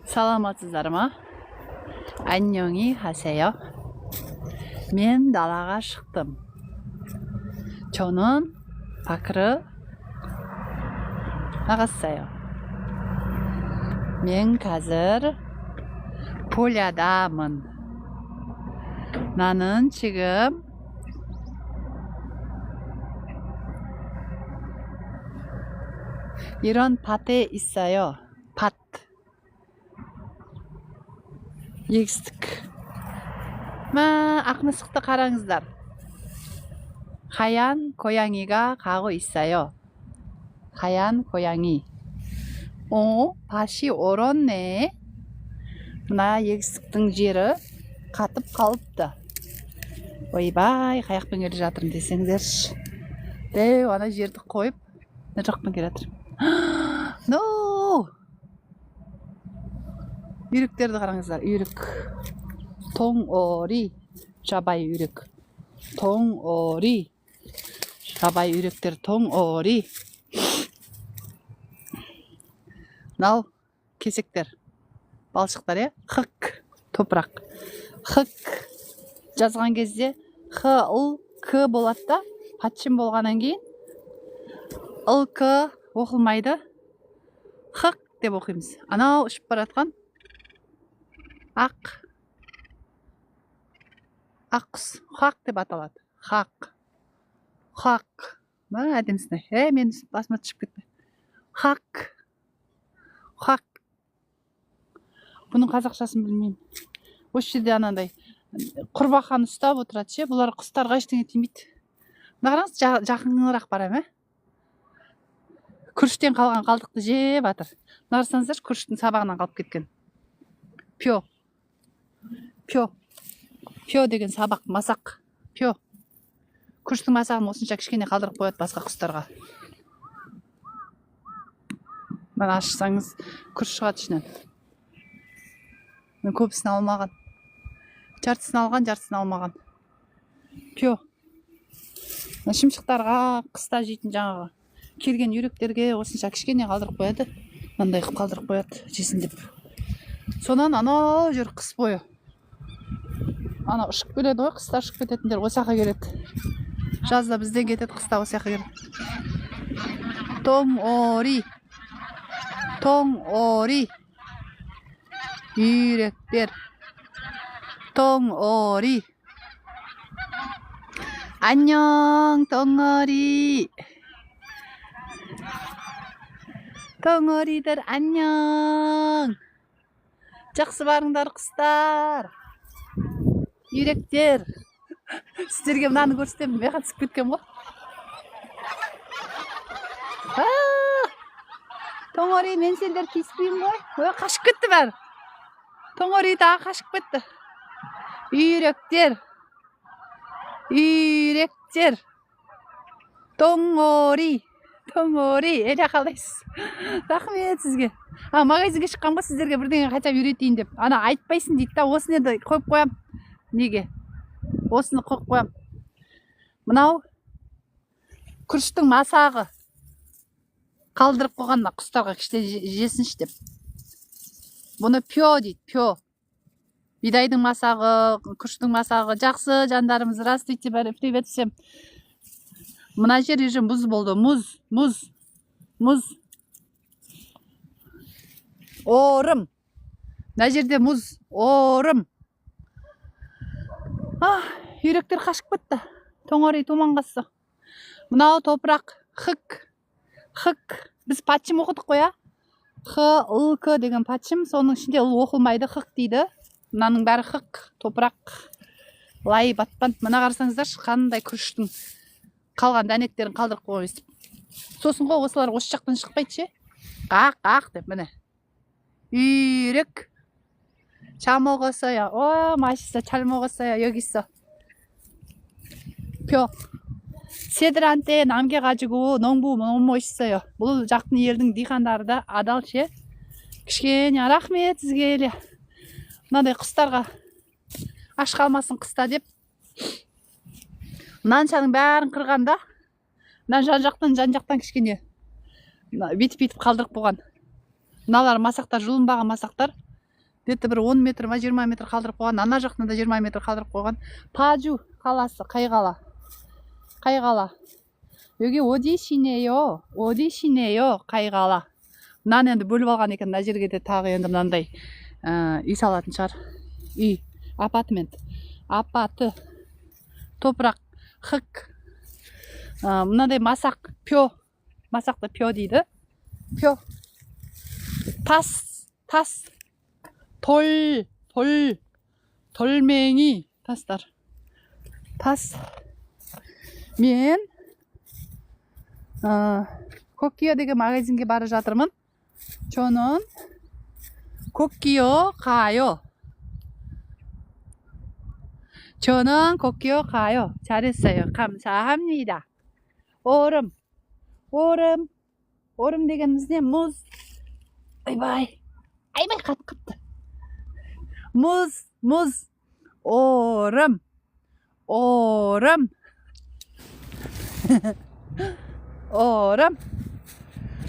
саламатсыздар ма? 안녕히 하세요. мен далаға шықтым. 저는 밖으로 나갔어요. мен қазір 폴ядамын. 나는 지금 이런 밭에 있어요. 밭. егістік. ақ мысықты қараңыздар. 하얀 고양이가 가고 있어요. 하얀 고양이. 밭이 얼었네. мына егістіктің жері қатып қалыпты. ойбай, қаяқпен келе жатырмын десеңдерші. Дәу ана жерді қойып, мына жақпен келе жатырмын. үйректерді қараңыздар. үйрек. тоңо리, жабай үйрек. тоңо리, жабай үйректер. тоңо리. мынау кесектер, балшықтар, хык, топырақ. хык жазған кезде х, ыл, к болады да, патшым болғаннан кейін ыл, к оқылмайды. хык деп оқимыз. анау ұшып баратқан ақ құс хақ деп аталады. хақ. әдемісіне. мен басыма түсіп кетті. хақ. бұның қазақшасын білмеймін. осы жерде анандай құрбақан ұстап отырады ше. бұлар құстарға ештеңе тимейді. мына қараңыз, жақынырақ барам. күріштен қалған қалдықты жеп жатыр. мына қарасаңыздар, күріштің сабағынан қалып кеткен. пё деген сабақ, масақ. пё. күріштің масағын осынша кішкене қалдырып қояды басқа құстарға. мына ашсаңыз күріш шығады ішінен. мен көбісін алмаған. жартысын алған, жартысын алмаған. пё. шымшықтарға, қыста жейтін жаңағы келген үйректерге осынша кішкене қалдырып қояды. мынандай қылып қалдырып қояды, жесін деп. сонан анау жүр қыс бойы. ана ұшып келеді ғой, қыста ұшып кететіндер осы жаққа келеді. жазда бізден кетеді, қыста осы жаққа келеді. тоңо리. үйректер. тоңо리. 안녕 тоңо리. тоңо리들 안녕. жақсы барыңдар құстар. үйректер. сіздерге мынаны көрсетемін. меқан түсіп кеткен ғой. тоңори, мен сендер тиіспеймін ғой. қашып кетті бәрі. тоңори дағы қашып кетті. үйректер. тоңори. әлі қалайсыз. рахмет сізге. магазинге шыққан ба сіздерге бірдеңе қайтап үйретейін деп. ана айтпайсың дейді да, осыны енді қойып қоям. неге? осыны қойып қоям. мынау күріштің масағы. қалдырып қойған құстарға кішкене жесінші деп. бұны пё дейді, пё. бидайдың масағы, күріштің масағы. жақсы жандарымыз, здравствуйте, привет всем. мына жер режим мұз болды. мұз. орым. мына жерде мұз, орым. үйректер қашып кетті. тоңори томанғасы. мынау топырақ, хык. біз патшым оқыдық қоя. х, ыл, к деген патшым. соның ішінде ыл оқылмайды, хык дейді. мынаның бәрі хык, топырақ. лай батпан. мына қарасаңыздар, қандай күріштің қалған дәнектерін қалдырып қойып. сосын ғой осылар осы жақтан шықпайды ше. ақ деп міне. үйрек. 잘 먹었어요. 맛있어. 잘 먹었어요. 여기 있어. 표. 새들한테 남겨가지고 농부 너무 멋있어요. бұл жақтың елдің диқандары да адал ше. кішкене рахмет сізге еле. мынандай құстарға аш қалмасын қыста деп. мынаншаның бәрін қырғанда. мына жан-жақтан кішкене бүйтіп қалдырып қойған. мыналар масақтар, жұлынбаған масақтар. где-то бір 10 метр ма 20 метр қалдырып қойған. Ана жақтан да 20 метр қалдырып қойған. Пажу қаласы, қай қала? Қай қала? 여기 어디시네요? 어디시네요? қай қала? Мынаны енді бөліп алған екен. Мына жерге де тағы енді мынандай үй салатын шығар. Үй, апартмент. Апаты. Топырақ, хык. Мынандай масақ, пё. Масақты пё дейді. Пё. тас. 돌멩이. тастар. тас. Мен Kokkiyo деген магазинге бара жатырмын. 저는 Kokkiyo 가요. 저는 Kokkiyo 가요. 잘했어요. 감사합니다. 얼음 degenimiz ne? Muz. Ayvay qatqıptı. Muz. 얼음. 얼음.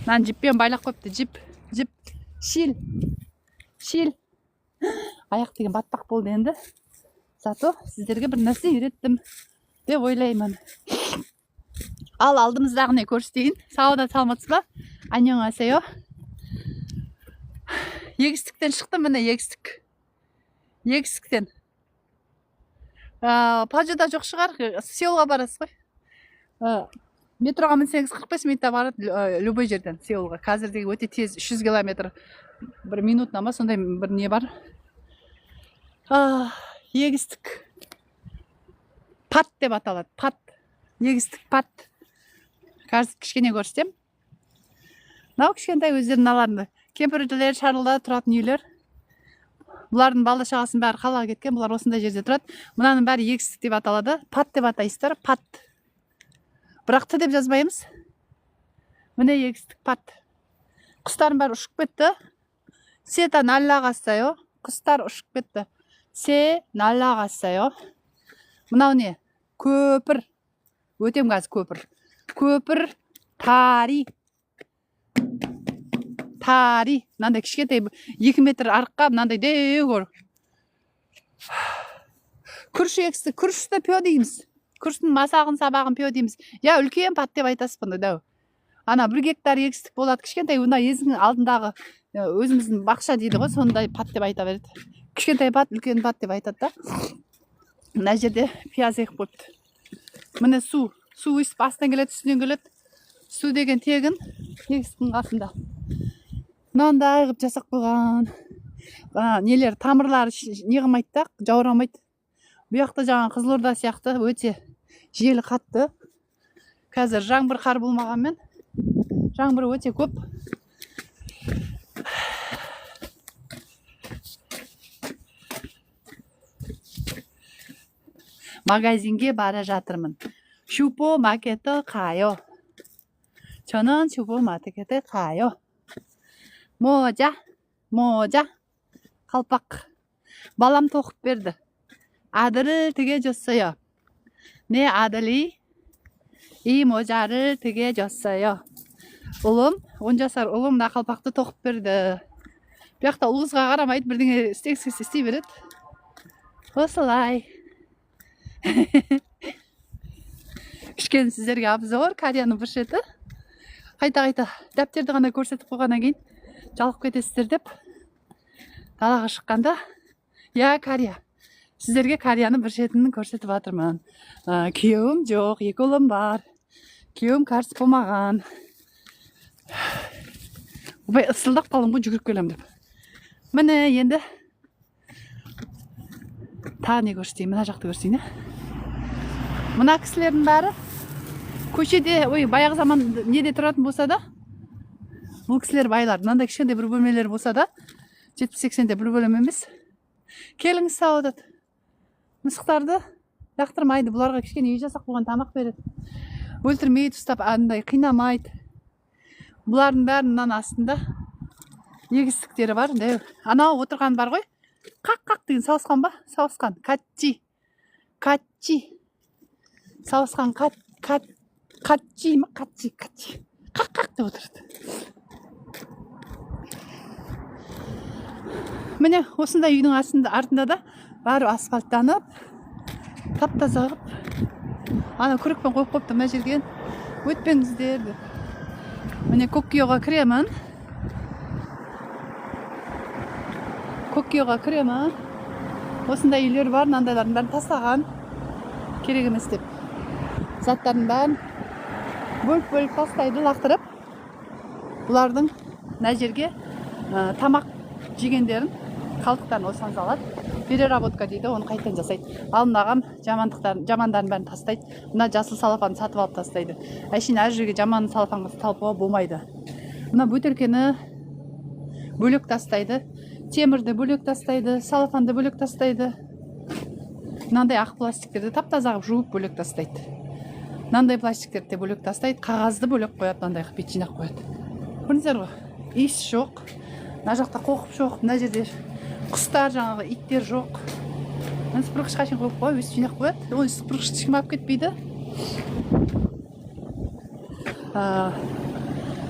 난 жіппен байлап қойыпты. жіп. Шил. Аяқ деген батпақ болды енді. Зато сіздерге бір нәрсе үйреттім деп ойлаймын. Ал алдымыздағы не көрсетейін. Сауда салматсыз ба? 안녕하세요. Егістіктен шықтым, міне егістіктен. Пажыда жоқ шығар, Сеулға барасыз ғой. Метроға мінсеңіз 45 минутта барады любой жерден Сеулға. Қазірдегі өте тез 300 километр бір минутна ма сондай бір не бар. Егістік. Пат деп аталады. Егістік пат. Қазір кішкене көрсетем. Мынау кішкентай өздерінің аларында. Кемпірлер, шарларда тұратын үйлер. Бұлардың бала шағасын бәрі қалаға кеткен, бұлар осындай жерде тұрады. Мынаның бәрі егістік деп аталады. Пат деп атайсыздар, пат. Бірақ Т деп жазбаймыз. Міне егістік пат. Құстардың бәрі ұшып кетті. Сета 날라갔어요. Құстар ұшып кетті. Се 날라갔어요. Мынау не? Көпір. Өтем қазір көпір. Көпір, тари. Мынандай кішкентай 2 метр арыққа мынандай деу. Күріш егісті, күрішті пё дейміз. Күріштің масағын, сабағын пё дейміз. Я үлкен пат деп айтасыз бұны дәу. Ана 1 гектар егістік болады, кішкентай мына езінің алдындағы өзіміздің бақша дейді ғой, сондай пат деп айта береді. Кішкентай пат, үлкен пат деп айтады да. Мына жерде пияз егіп қойыпты. Міне су өйстіп астынан келеді, үстінен келеді. Су деген тегін егістің қасында. Мынандай қылып жасап қойған. Нелер, тамырлары неғылмайды да, жаурамайды. Бұл жақта жаңа Қызылорда сияқты өте желі қатты. Қазір жаңбыр қар болмағанмен жаңбыр өте көп. магазинге бара жатырмын. 슈퍼마켓에 가요. 저는 슈퍼마켓에 가요. 모자, қалпақ. Балам тоқып берді. 아들을 되게 줬어요. 내 아들이 이 모자를 되게 줬어요. ұлым, 10 жасар ұлым мына қалпақты тоқып берді. Бұл жақта ұл қызға қарамайды, бірдеңе істей береді. Осылай. Кішкене сіздерге обзор Кореяның бір шеті. Қайта дәптерді ғана көрсетіп қойғаннан кейін жалығып кетесіздер деп далаға шыққанда, я Корея. Сіздерге Кореяның бір шетін көрсетіп жатырмын. Күйеуім жоқ, 2 ұлым бар. Күйеуім қарсы болмаған. Бұбай ысылдақ қалың бұл жүгіріп келем деп. Міне енді тағы не көрсетейін, мына жақты көрсетейін. Мына кісілердің бәрі көшеде, баяғы заман неде тұратын болса да, бұл кісілер байлар. Мынандай кішкентай бір бөлмелер болса да, 70-80-де бір бөлім емес. Келіңіз сауыдат. Мысықтарды жақтырмайды. Бұларға кішкене үй жасақ болған тамақ береді. Өлтірмейді, ұстап, андай қинамайды. Бұлардың бәрінің мынаның астында егістіктері бар. Анау отырған бар ғой. Қақ деген сауысқан ба? Сауысқан. Қатчи. Сауысқан қатчи ма? Қатчи. Қақ деп отырды. міне осындай үйдің артында да бәрі асфальттанып тап-таза қылып ана күрекпен қойып қойыпты мына жерге өтпеңіздер деп. Міне Коккиоға кіремін. Коккиоға кіремін. Осындай үйлер бар, мынандайлардың бәрін тастаған. Керек емес деп. Заттардың бәрін бөліп тастайды, лақтырып. Бұлардың мына жерге тамақ жегендерін, қалдықтарын осыған салады. Переработка дейді, оны қайтадан жасайды. Ал мынаған жамандарын бәрін тастайды. Мына жасыл салафанды сатып алып тастайды. Әшейін әр жерге жаман салафанға салуға болмайды. Мына бөтелкені бөлек тастайды. Темірді бөлек тастайды, салафанды бөлек тастайды. Мынандай ақ пластиктерді тап-таза қылып жуып бөлек тастайды. Мынандай пластиктерді бөлек тастайды, қағазды бөлек қояды, мынандай қылып бет жинақ қояды. Көрдіңіздер ғой, иіс жоқ. Мына жақта қоқып жоқ, мына жерде құстар, жаңағы иттер жоқ. Мына сыпырғышқа шейін қойып қойып, өстіп жинақ қояды. Ой, сыпырғыш ешкім алып кетпейді.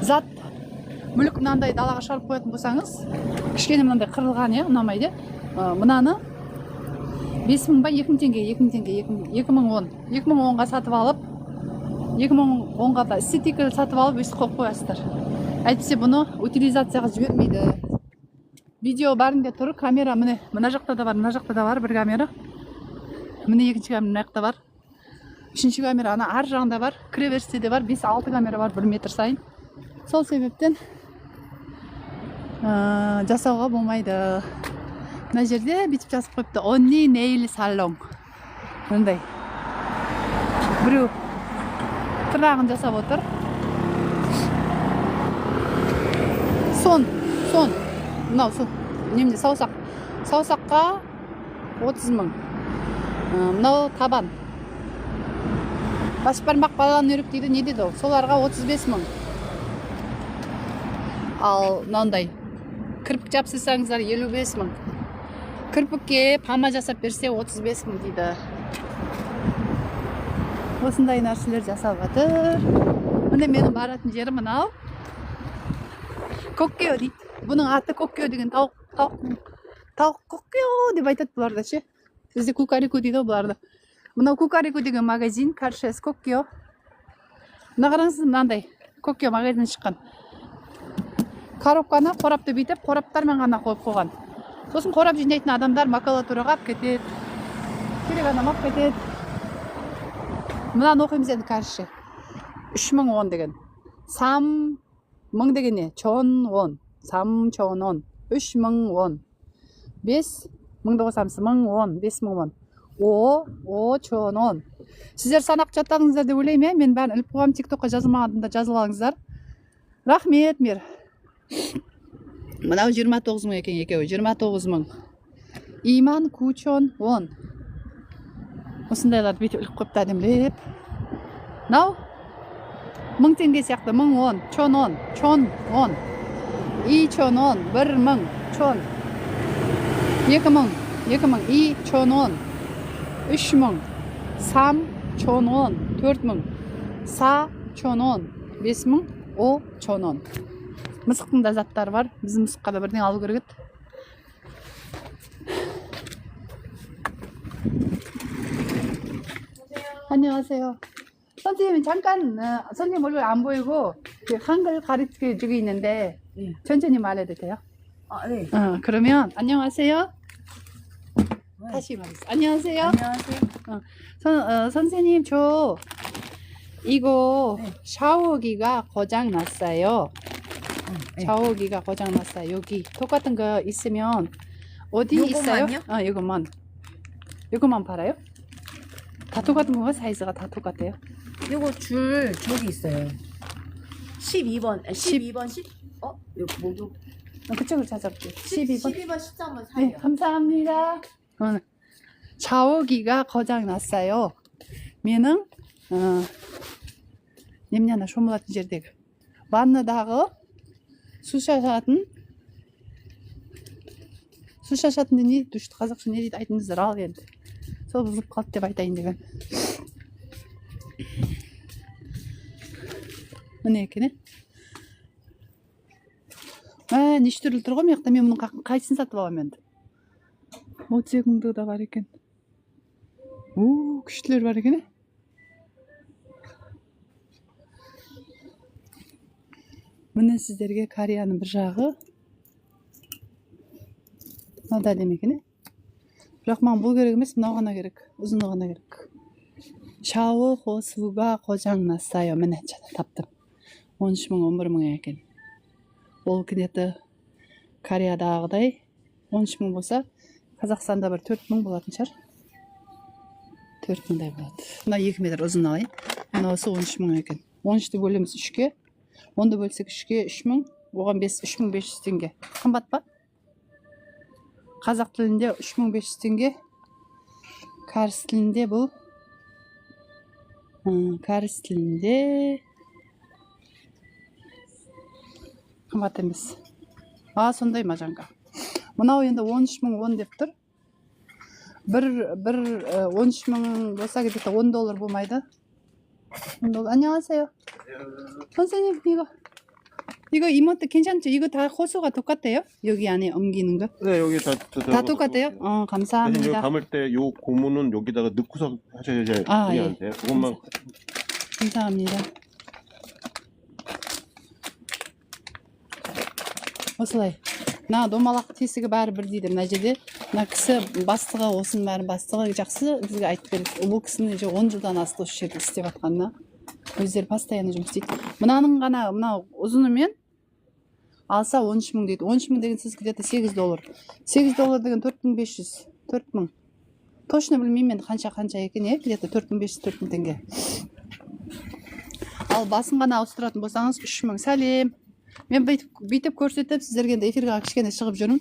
Зат мүлік мынандай далаға шығарып қоятын болсаңыз, кішкене мынандай қырылған, ұнамайды. Мынаны 5000 ба 2000 теңге, 2010. 2010-ға сатып алып, 2010-ға да стикер сатып алып, өстіп қойып қоясыздар. Әйтпесе бұны утилизацияға жібермейді. Видео барында тұр, камера міне мына жақта да бар, мына жақта да бар бір камера. Міне екінші камера мына жақта бар. Үшінші камера ана ар жағында бар, кіреберісте де бар, 5-6 камера бар 1 метр сайын. Сол себептен жасауға болмайды. Мына жерде бүйтіп жазып қойыпты, Only Nail Salon. Мындай. Біреу тырнағын жасап отыр. Сон. Мынау сон. Немде саусақ. Саусаққа 30 000. Мынау табан. Бас бармақ баланы өрік дейді, не дейді ол? Соларға 35 000. Ал мынандай кірпік жапсырсаңыздар 55 000. Кірпікке пама жасап берсе 35 000 дейді. Осындай нәрселер жасап жатыр. Міне менің баратын жерім мынау. Коккио дейді. Бұның аты Коккио деген тауық Коккио деп айтады бұларда ше. Бізде Кукарику дейді бұларда. Мынау Кукарику деген магазин, Каршес Коккио. Мына қараңыз, мынандай Коккио магазин шыққан. Коробканы қорапты бүйтіп, қораптармен ғана қойып қойған. Сосын қорап жинайтын адамдар макулатураға алып кетеді. Керек адам алып кетеді. Мынаны оқимыз енді Карше. 3010 деген. 3000 деген не? 1000 3000 3000 5000 қосамыз 1010 5000 5000 Сіздер санақ жаттадыңыздар деп ойлаймын, мен бәрін іліп қойғам, тиктокқа жазылмағанда жазылып алыңыздар. Рахмет, мер. Мынау 29 000 екен екеуі, 29 000. Иман Кучон 10. Осындайларды бүйтіп іліп қойыпты әдемілеп. Мынау 1000 теңге сияқты, 1010, чон 10. И чон 10, 1000, чон. 2000, и чон 10. 3000, сам чон 10, 4000, са чон 10, 5000, о чон 10. Мысықтың да заттары бар. Біз мысыққа да бірден алу керек еді. 안녕하세요. 선생님 잠깐 선생님 얼굴 안 보이고 한글 가르쳐 주고 있는데 천천히 말해도 돼요? 네. 그러면 안녕하세요. 다시 말해주세요. 안녕하세요. 안녕하세요. 선생님 저 이거 샤워기가 고장 났어요. 샤워기가 고장 났어요. 여기 똑같은 거 있으면 어디 요거만요? 있어요? 요거만 팔아요? 다 똑같은 거가 사이즈가 다 똑같아요. 요거 줄 저기 있어요. 12번, 12번 10. 뭐죠? 그쪽을 찾아볼게요. 12번. 12번 13번 사요. 네, 감사합니다. 샤워기가 고장 났어요. менің немене ана шомылатын жердегі ваннадағы су шашатын не душты қазақша не дейді айтыңыздар ал енді. Сол бұзылып қалды деп айтайын деген. Міне екен. неше түрлі тұр ғой мына жақта. Мен мұның қайсысын сатып аламын енді? 32 мыңдығы да бар екен. Күштілер бар екен. Міне сіздерге Кореяның бір жағы. Мынау да әдемі екен. Бірақ маған бұл керек емес, мынау ғана керек. Ұзыны ғана керек. Шауы хосуга қожаңнасайо. Міне таптым. 13 мың, 11 мың екен. Ол кінеті Кореядағыдай 13 мың болса, Қазақстанда бір 4 мың болатын шығар. 4 мыңдай болады. Мына 2 метр ұзын алайын. Мынаусы 13 мың екен. 13-ті бөлеміз 3-ке. 10-ды бөлсек 3-ке 3 мың. Оған 3500 теңге. Қымбат па? Қазақ тілінде 3500 теңге. Кәріс тілінде бұл. Кәріс тілінде қымбат емес. Сондай ма жаңға. Мынау енді 13 мың 10 деп тұр. Бір 13 мың болса где-то $10 болмайды. $10. 안녕하세요. 선생님 이거 이모트 괜찮죠? 이거 다 호수가 똑같아요? 여기 안에 옮기는 거? 네, 여기 다 똑같아요? 대신 감사합니다. 이거 감을 때 요 고무는 여기다가 넣고서 하셔야지 그게 안 돼요. 그것만 감사합니다. осылай. Мына домалақ тесігі бәрі бір дейді. Мына жерде мына кісі бастығы, осының бәрі бастығы жақсы бізге айтып берді. Бұл кісінің 10 жылдан асты осы жерде істеп жатқанына. Өздері постоянно жұмыс істейді. Мынаның ғана мынау ұзынымен алса 13 мың дейді. 13 мың деген сіз где-то $8. $8 деген 4500. 4 мың. Точно білмеймін енді қанша екен, где-то 4500 4 мың теңге. Ал басын ғана ауыстыратын болсаңыз 3 мың. Сәлем. Мен бүйтіп көрсетіп, сіздерге эфирге кішкене шығып жүрмін.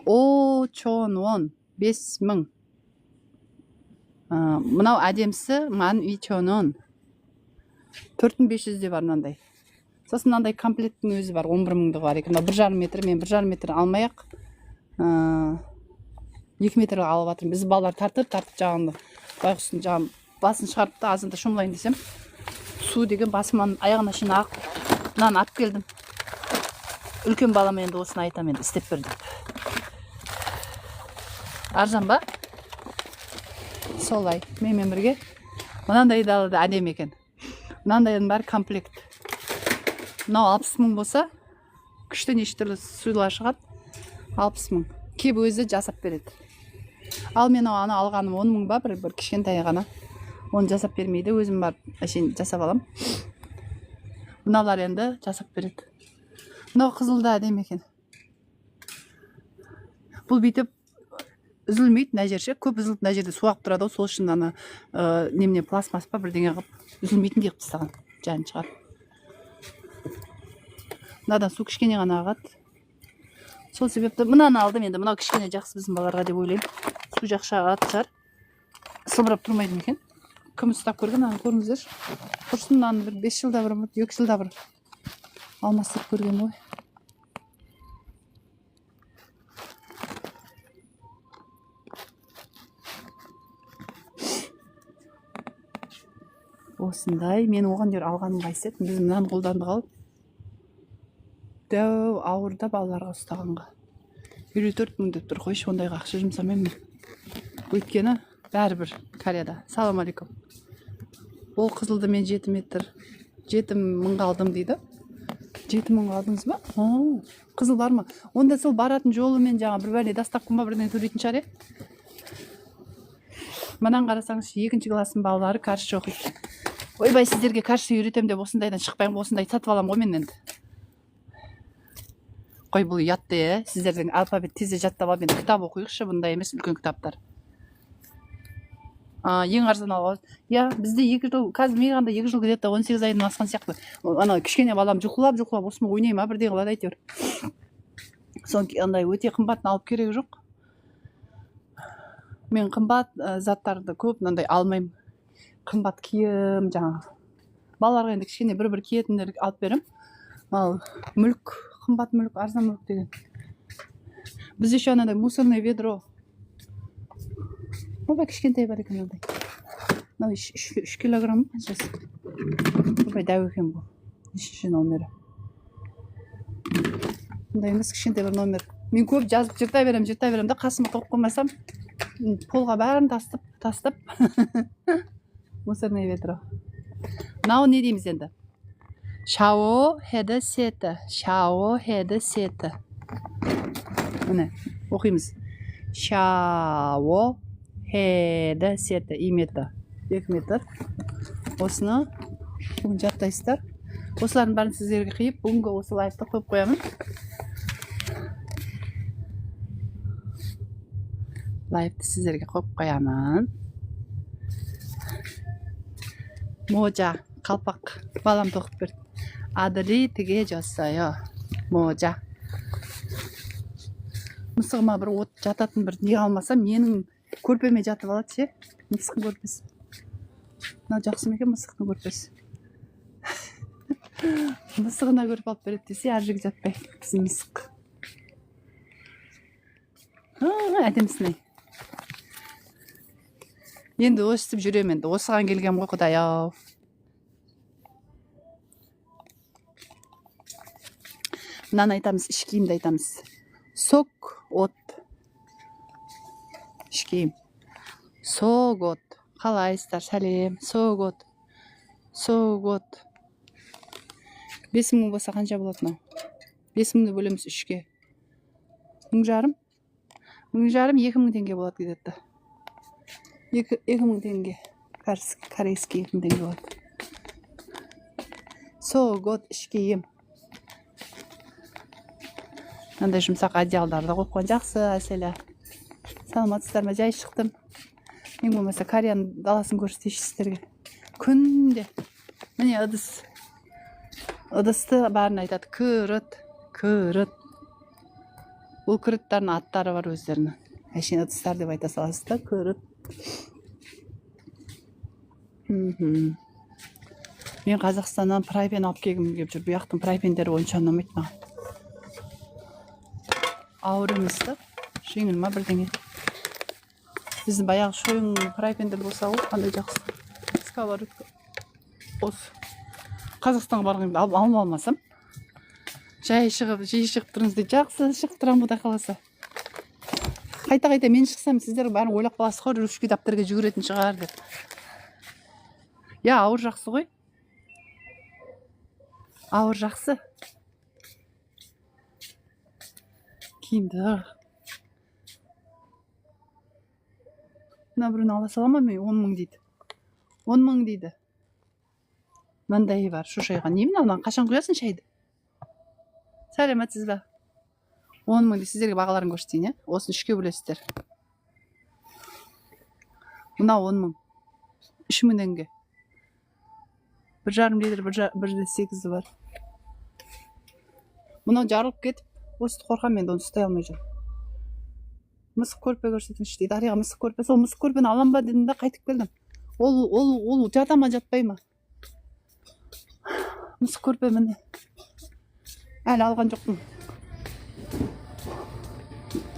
$5,000, 5,000. Мынау әдемсі 12,000. 4,500 де бар мынандай. Сосын мынандай комплекттің өзі бар, 11 мыңдығы бар екен. 1,5 метр, мен 1,5 метр алмай-ақ 2 метр алып жатырмын. Біз балалар тартып жағында байғұстың жағын басын шығарып та азында шомылайын десем. Су деген басымнан аяғына шейін ақ. Мынаны алып келдім. Үлкен балам енді осыны айтам енді істеп бер деп. Арзан ба? Солай. Менімен бірге. Мынандай далада әдемі екен. Мынандайдың бәрі комплект. Мынау 60 мың болса, күшті неше түрлі сулар шығады. 60 мың. Кеп өзі жасап береді. Ал мен аны алғаным 10 мың ба, бір кішкентай ғана. Оны жасап бермейді, өзім бар әшейін жасап алам. Мыналар енді жасап береді. Мынау қызылда әдемі екен. Бұл бүйтіп үзілмейді мына жерше. Көп үзіліп мына жерде суағып тұрады, сол үшін ана немене пластмасс па бірдеңе қылып үзілмейтін деп тастаған. Жанын шығар. Мынадан су кішкене ғана ағады. Сол себепті мынаны алдым енді. Мынау кішкене жақсы біздің балаларға деп ойлаймын. Су жақсы ағады шығар. Сылбырап тұрмайды екен. Кім ұстап көрген, аны көріңіздер. Құрсын мынаны бір 5 жылда бір, 2 жылда бір алмастырып көрген ғой. Осындай, мен оған жер алғаным қайсы еді. Біз мынаны қолданды қалып. Дәу ауырда балаларға ұстағанға. 54 мың деп тұр, қойшы ондайға ақша жұмсамаймын. Өйткені бәрібір Кореяда. Салам алейкум. Ол қызылды мен 7 мыңға алдым дейді. 7 мыңға алдыңыз ба? Қызыл бар ма? Онда сол баратын жолы мен жаңа бір бәле доставкам ба бірден төлейтін шығар е? Манан қарасаңыз, 2-ші класстың балалары кәрісші оқиды. Ойбай, сіздерге кәрісші үйретем деп осындайдан шықпайын, осындай сатып алам ғой мен енді. Қой, бұл ұятты, сіздердің алфавит тез жаттап алып, енді кітап оқиықшы, бұндай емес үлкен кітаптар. Ең арзан алған. Бізде 2 жыл, қазір мейғанда 2 жыл где-то 18 айдан асқан сияқты. Ана кішкене балам жұқылап, осыны ойнай ма бірден қылады әйтеуір. Сондай өте қымбатын алып керегі жоқ. Мен қымбат заттарды көп мынандай алмаймын. Қымбат киім жаңа. Балаларға енді кішкене бір киетіндер алып берем. Ал мүлік, қымбат мүлік, арзан мүлік деген. Біз еще анандай мусорное ведро. Бұлбай кішкентай бар екен ондай. 3 килограмм қаншасы. Бұлбай дәу екен бұл. Нешінші номері. мындай емес, кішкентай бір номер. Мен көп жазып жыртай берем да қасыма қойып қоймасам полға бәрін тастап мусорный ведро. Мынау не дейміз енді? Шао хедесеті. Міне оқимыз. Шао хедесеті. 2 метр. 2 метр. Осыны бүгін жаттайсыздар. Осылардың бәрін сіздерге қиып, бүгінгі осы лайфты қойып қоямын. Лайфты сіздерге қойып қоямын. Можа, қалпақ. Балам тоқып берді. Адыри тіге жасайы. Можа. Мысығыма бір от жататын бір не алмасам, менің көрпеме жатып алады ше. Мысықтың көрпесі. Мынау жақсы ма екен мысықтың көрпесі? Мысығына көріп алып береді десе, ар жерге жатпай. Біздің мысық. Әдемісіне. Енді өстіп жүремін енді. Осыған келген ғой Құдай-ау. Мынаны айтамыз, ішкиімді айтамыз. Сок от. Ішкиім. Сок от. Қалайсыздар, сәлем. Сок от. 5000 болса қанша болады мынау? 5000-ді бөлеміз 3-ке. 1500. 2000 теңге болады где-то. 2000 теңге. Корейский 2000 теңге болады. Согот ішкейім. Мынандай жұмсақ одеялдарды қойып қойған жақсы, әселі. Саламатсыздар ма? Жай шықтым. Ең болмаса Кореяның даласын көрсетейінші сіздерге. Күнде. Міне ыдыс. Ыдысты бәрін айтады. Күріт. Бұл күріттардың аттары бар өздерінің. Әшейін ыдыстар деп айта саласыз да, күріт. Мен Қазақстаннан прайпен алып келгім келіп жүр. Бұяқтың прайпендері онша ұнамайды маған. Ауыр емес та, жеңіл ма бірдеңе. Біздің баяғы шойын прайпендер болса ғой, қандай жақсы. Сковородка. Осы. Қазақстанға барғанымда алмасам. Жай шығып тұрыңыз деп жақсы шығып тұрам бұда қаласа. Қайта мен шықсам, сіздер бәрін ойлап қаласыз ғой, ручки даптерге жүгіретін шығар деп. Я, ауыр жақсы ғой. Ауыр жақсы. Киімді. Мына бірін ала салама мен 10 000 дейді. 10 000 дейді. Мындай бар, шошайған. Немен алған? Қашан құясың шайды? Сәлеметсіз бе? 10 000 дейді. Сіздерге бағаларын көрсетейін, е? Осыны 3-ке бөлесіздер. Мына 10 000. 3000 теңге. 1,5 литр, 1,8 бар. Мынау жарылып кетіп, осы қорқам мен оны ұстай алмай жүр. Мысық көрпе көрсетіңізші дейді. Дариға мысық көрпе. Сол мысық көрпені алам ба дедім да қайтып келдім. Ол жата ма жатпай ма? Мысық көрпе міне. Әлі алған жоқпын.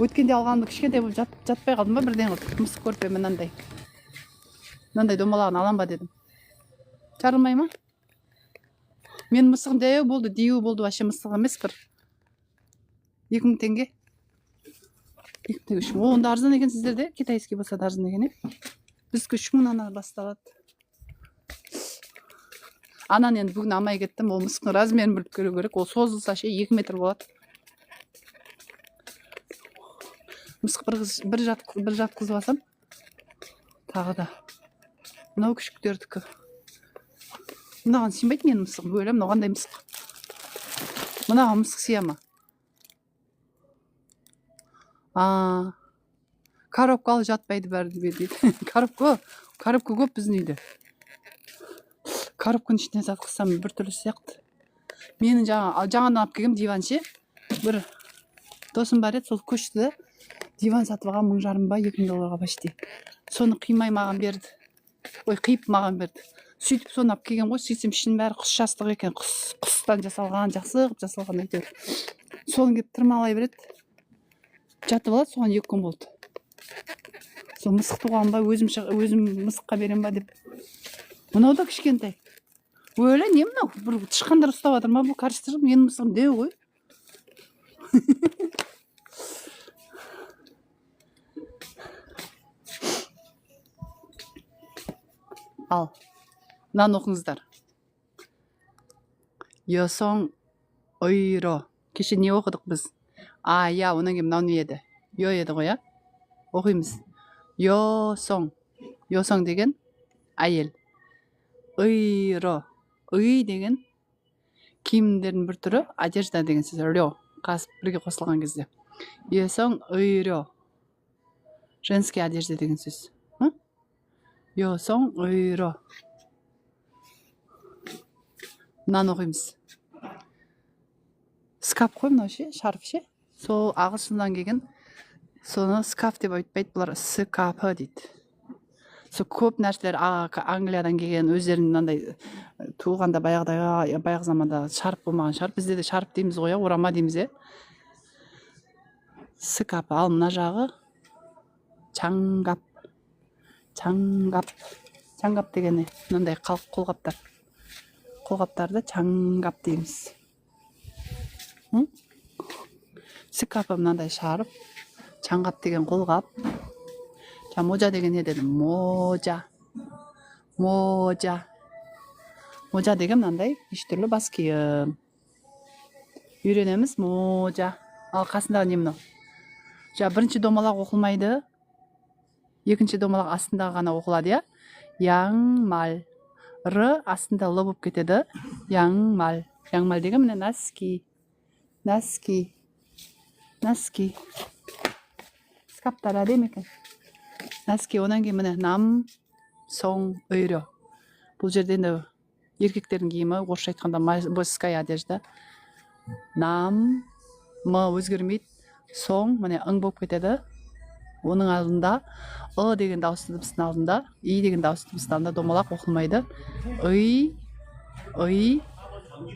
Өткенде алғанды кішкентай болып жатпай қалдым ба бірден қылып. Мысық көрпе мынандай. Мынандай домалағын алам ба дедім. Жарылмай ма? Мен мысығым дәу болды, вообще мысық емес бір. 2000 теңге. 2000 теңге. Онда арзан екен сіздерде, китайский болса да арзан екен, Бізгі 3000-нан басталады. Анан енді бүгін алмай кеттім, ол мысықтың размерін біліп көру керек. Ол созылса 2 метр болады. Мысық бір жатқызып алсам, тағы да. Мынау күшіктердікі. Мынаған сенбайды менің мысығым, бөлем, мынау мысық. Мынаған мысық сия ма? Коробкалы жатпайды бәрі дейді. Коробка көп біздің үйде. Коробканың ішіне жатқызсам бір түрлі сияқты. Менің жаңадан алып келгем диван ше. Бір досым бар еді, сол көшті. Диван сатып алған 1500 ба, $2000 почти. Соны қимай маған берді. Қиып маған берді. Сөйтіп соны алып келген ғой, сөйтсем ішінің бәрі құс жастық екен. Құстан жасалған, жақсы қып жасалған әйтеуір. Соны келіп тырмалай береді. Жатып алады, соған 2 күн болды. Сол мысық туған ба, өзім мысыққа берем ба деп. Мынау да кішкентай. Өлі не мынау? Бір тышқандар ұстап жатыр ма бұл каршытыр? Менің мысығым деу ғой. Ал, мынаны оқыңыздар. Йосоң ойро. Кеше не оқыдық біз? Я, онан кейін мынау не еді? Йо еді ғой, я? Оқимыз. Йосоң. Йосоң деген әйел. Ойро. Ой деген киімдердің бір түрі, одежда деген сөз. Рё. Бірге қосылған кезде. Йосоң ойро. Женский одежда деген сөз. Йосоң ойро. Мынаны оқимыз. Скаф қой мынау ше, шарф ше. Сол ағылшыннан келген. Соны скаф деп айтпайды, бұлар скапы дейді. Сол көп нәрселер Англиядан келген, өздерінің мынандай туғанда баяғы заманда шарф болмаған шарф. Бізде де шарф дейміз ғой, орама дейміз. Скапы. Ал мына жағы чаңгап. Чаңгап дегені мынандай қолғаптар. Қолғаптарды чаңгап дейміз. Скапы мынандай шарф. Чаңгап деген қолғап. Можа деген не дедім? Можа деген мынандай түрлі бас киім. Үйренеміз можа. Ал қасындағы не мынау? Бірінші домалақ оқылмайды. Екінші домалақ астындағы ғана оқылады, я? Яңмал. Р астында л болып кетеді. Яңмал. Яңмал деген міне наски. Скаптар әдемі екен. Наски, онан кейін міне нам, соң, ойро. Бұл жерде еркектердің киімі, орысша айтқанда мужская одежда. Нам, м өзгермейді. Соң, міне ың болып кетеді. Оның алдында деген дауысты дыбыстың алдында, и деген дауысты дыбыстың алдында домалақ оқылмайды.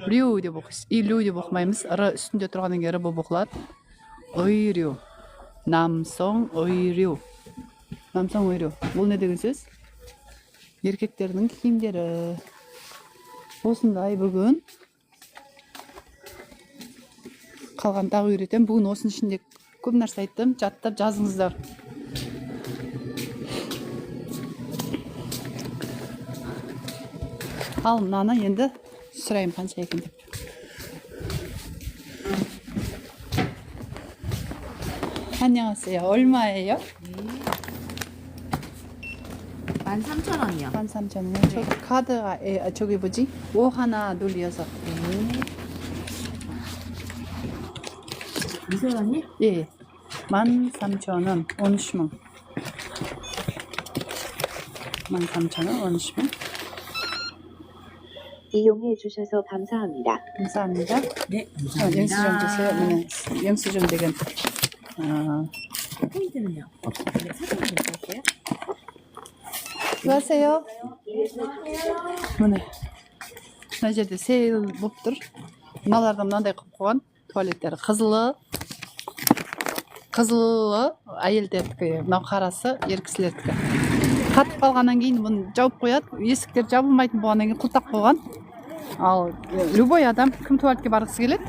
Рю деп оқиыз. Лю деп оқымаймыз. Р үстінде тұрғаннан кейін р болып оқылады. Ойрю. Намсоң ойрю. Намсоң ойрю. Бұл не деген сөз? Еркектердің киімдері. Осындай бүгін. Қалған тағы үйретем. Бүгін осының ішінде көп нәрсе айттым. Жаттап жазыңыздар. Ал мынаны енді сұрайым қанша екен деп. 안녕하세요. 얼마예요? 13,000원이요. 13,000원이요. 저기 카드가 저기 뭐지? 5 하나 눌려서. 미세원이? 예. 13,000원 13만. 13,000원 13만. 이용해 주셔서 감사합니다. 감사합니다. 네, 영수증 주세요. 네. 영수증 되게 포인트는요? 네, 사진을 드릴게요. 수고하세요. міне мына жерде сейл болып тұр. Мыналарда мынандай қылып қойған туалеттер. Қызылы әйелдердікі, мынау қарасы ер кісілердікі. Қатып қалғаннан кейін бұны жауып қояды. Есіктер жабылмайтын болғаннан кейін құлтақ қойған. Ал любой адам кім туалетке барғысы келеді?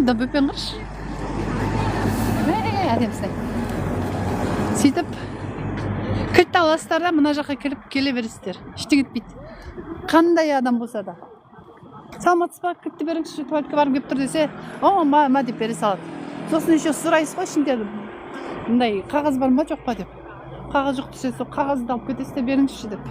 Да бөпен қырш. Әдемсің. Сөйтіп кілт аласыздар да мына жаққа кіріп келе бересіздер. Ештеңе етпейді. Қандай адам болса да. Саламатсыз ба? Кілтті беріңізші, туалетке барғым келіп тұр десе, ма деп бере салады. Сосын еще сұрайсыз ғой ішінде мындай қағаз бар ма жоқ па деп. Қағаз жоқ десе, сол қағазды алып кетесіз де беріңізші деп.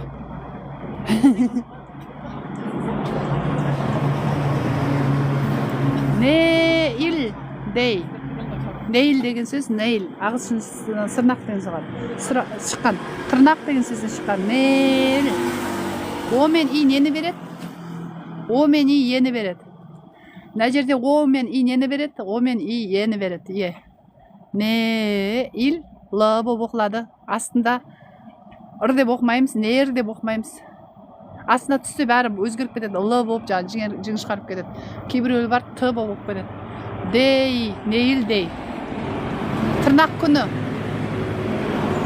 Нейл деген сөз, нейл. Ағылшын сырнақ деген соғады. Шыққан. Тырнақ деген сөзден шыққан. Нейл. О мен и нені береді? О мен и ені береді. Мына жерде о мен и нені береді? О мен и ені береді. Нейл. Л болып оқылады. Астында ыр деп оқымаймыз, нер деп оқымаймыз. Астында түсте бәрі өзгеріп кетеді. Л болып жың шығарып кетеді. Кейбіреулер бар т болып кетеді. Дей, нейл дей. Тырнақ күні.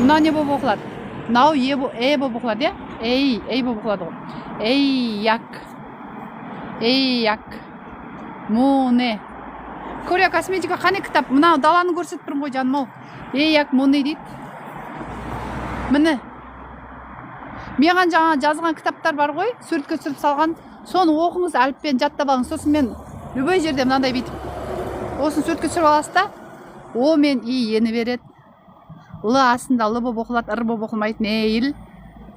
Мынау не болып оқылады? Мынау е болып оқылады, е? Ей болып оқылады ғой. Ей як. Му не. Корея косметика қане кітап? Мына даланы көрсетіп тұрмын ғой жаным ау. Як моны дейді. Міне. Маған жаңа жазған кітаптар бар ғой, суретке түсіріп салған. Соны оқыңыз, әліппен жаттап алыңыз. Сосын мен любой жерде мынандай бүйтіп. Осын суретке түсіріп аласыз да, О мен И ені береді. Л астында Л болып оқылады, Р болып оқылмайды. Нейл,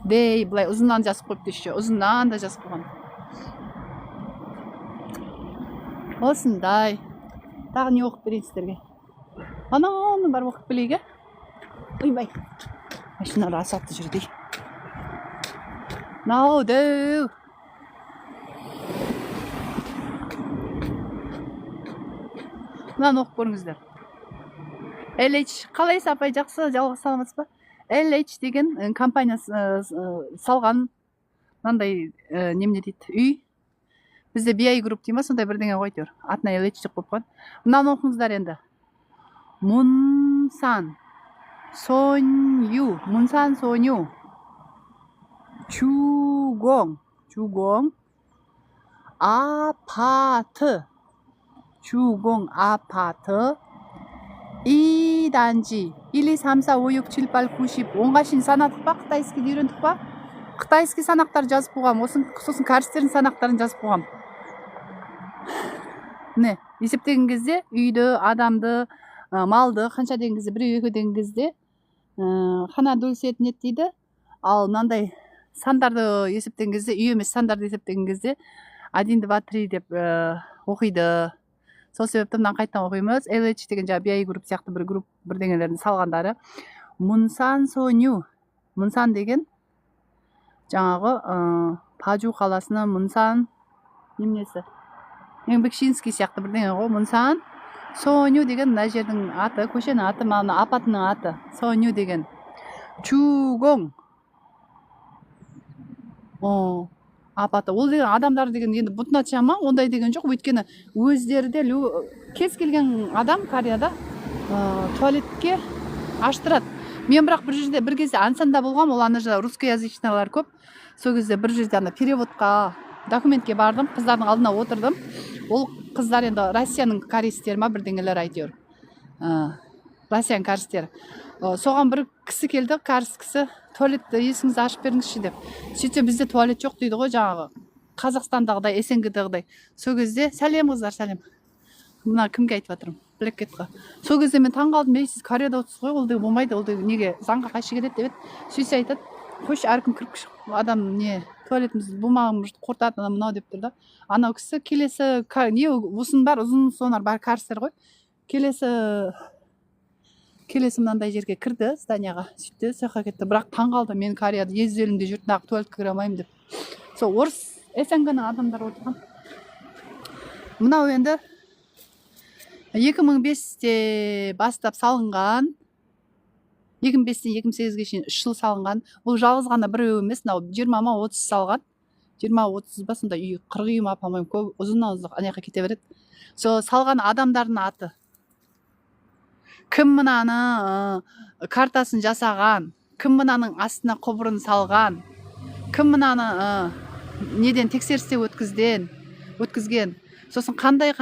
дей, былай ұзыннан жазып қойыпты еще. Ұзыннан да жазып қойған. Осындай. Тағы не оқып берейін сіздерге? Ананы бар оқып білейік. Ойбай. Машина расатты жүрдей. Науды. Мынаны оқып көріңіздер. LH қалайсыз апай, жақсы, жалғыз саламатсыз ба? LH деген компаниясы салған мынандай неме дейді, үй. Бізде BI групп дейма, сондай бірдеңе ғой әйтеуір. Атына LH деп қойып қойған. Мынаны оқыңыздар енді. Мунсан Соню, Мунсан Соню, Чугон 아파트, 주공 아파트 2단지 1, 2, 3, 4, 5, 6, 7, 8, 9, 10 10ға шейін санадық па? Қытайскийді үйрендік па? Қытайский санақтар жазып қойғам. Сосын кәрістердің санақтарын жазып қойғам. Міне, есептеген кезде үйді, адамды, малды қанша деген кезде, біреу екі деген кезде қана дөлсет нет дейді. Ал мынандай сандарды есептеген кезде, үй емес сандарды есептеген кезде 1, 2, 3 деп оқиды. Сол себепті мынаны қайттан оқимыз. LH деген жаңа BI групп сияқты бір групп бірдеңелердің салғандары. Мунсан Соню. Мунсан деген жаңағы Пажу қаласының Мунсан немнесі? Еңбекшинский сияқты бірдеңе ғой. Мунсан Соню деген мына жердің аты, көшенің аты, мына апатының аты. Соню деген. Чугон. Апаты. Ол деген адамдар деген енді бұтына чама, ондай деген жоқ. Өйткені өздері де кез келген адам Кореяда туалетке аштырады. Мен бірақ бір кезде Ансанда болғам, ол ана жерде русскоязычныйлар көп. Сол кезде бір жерде ана переводқа, документке бардым, қыздардың алдына отырдым. Ол қыздар енді Россияның корейстері ма бірдеңелер әйтеуір. Россияның корейстері. Соған бір кісі келді, кәріс кісі, туалетті есіңізді ашып беріңізші деп. Сөйтсе бізде туалет жоқ дейді ғой, жаңағы Қазақстандағыдай, СНГдағыдай. Сол кезде сәлем қыздар, сәлем. Мына кімге айтып жатырмын? Блеккетқа. Сол кезде мен таң қалдым, сіз Кореяда отырсыз ғой, ол деген болмайды, ол деген неге заңға қайшы келеді деп еді. Сөйтсе айтады, қойшы әркім кіріп шығып, адам не туалетіміз болмағымыз қортады, мынау деп тұр да. Анау кісі келесі не ұзын бар, ұзын сонар бар кәрістер ғой. Келесі мынандай жерге кірді, зданияға. Сөйтті, саққа кетті. Бірақ таң қалды, мен Кореяда ез елімде жүрдім, ақ туалетке кіре алмаймын деп. Сол орыс СНГ-ның адамдары отырған. Мынау енді 2005-те бастап салынған. 2005-тен 2008-ге шейін 3 жыл салынған. Бұл жалғыз ғана біреу емес, мынау 20 ма 30 салған. 20-30 ба сонда үй 40 үй ма, по-моему, көп ұзыннан ұзақ ана жаққа кете береді. Сол салған адамдардың аты. Кім мынаны картасын жасаған, кім мынаның астына құбырын салған, кім мынаны неден тексерісте өткізген. Сосын қандай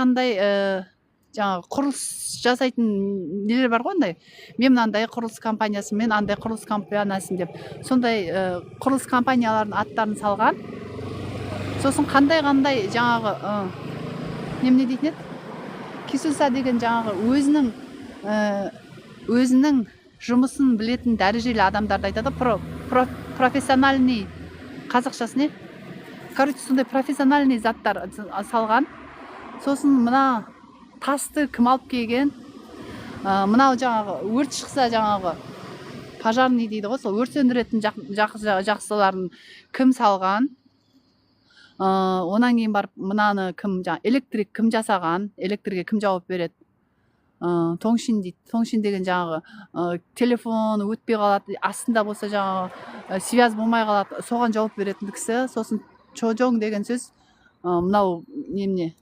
жаңағы құрылыс жасайтын нелер бар ғой, ондай. Мен мынандай құрылыс компаниясы, мен андай құрылыс компаниясын деп. Сондай құрылыс компаниялардың аттарын салған. Сосын қандай жаңағы неме дейтін еді? Кисуса деген жаңағы өзінің жұмысын білетін дәрежелі адамдарды айтады. Профессиональный, қазақшасы не? Короче, сондай профессиональный заттар салған. Сосын мына тасты кім алып келген? Мынау жаңағы өрт шықса жаңағы пожарный дейді ғой, сол өрт сөндіретін жақсыларын кім салған? Онан кейін барып мынаны кім электрик кім жасаған? Электрге кім жауап береді? Тоңшин дейді. Тоңшин деген жаңағы телефон өтпей қалады, астында болса жаңағы связь болмай қалады, соған жауап беретін кісі. Сосын чожоң деген сөз, мынау немене?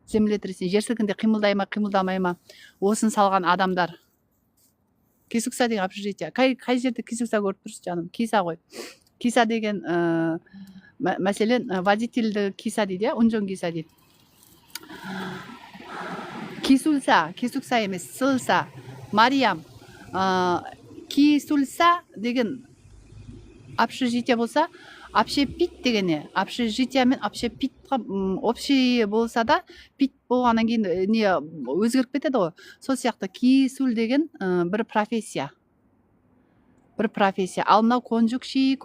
Землетрясение, жер сілкінді қимылдай ма, қимылдамай ма, осын салған адамдар. Кисукса деген общежитие. Қай жерде Кисукса көріп тұрсыз жаным? Киса ғой. Киса деген мәселен водительді Киса дейді, унжон Киса дейді. кесукса емес, сылса. Мариям. Кесулса деген общежитие болса, общепит дегене. Общежитие мен общепитқа общий болса да, пит болғаннан кейін не өзгеріп кетеді ғой. Сол сияқты кесул деген бір профессия. Ал мынау конжукши,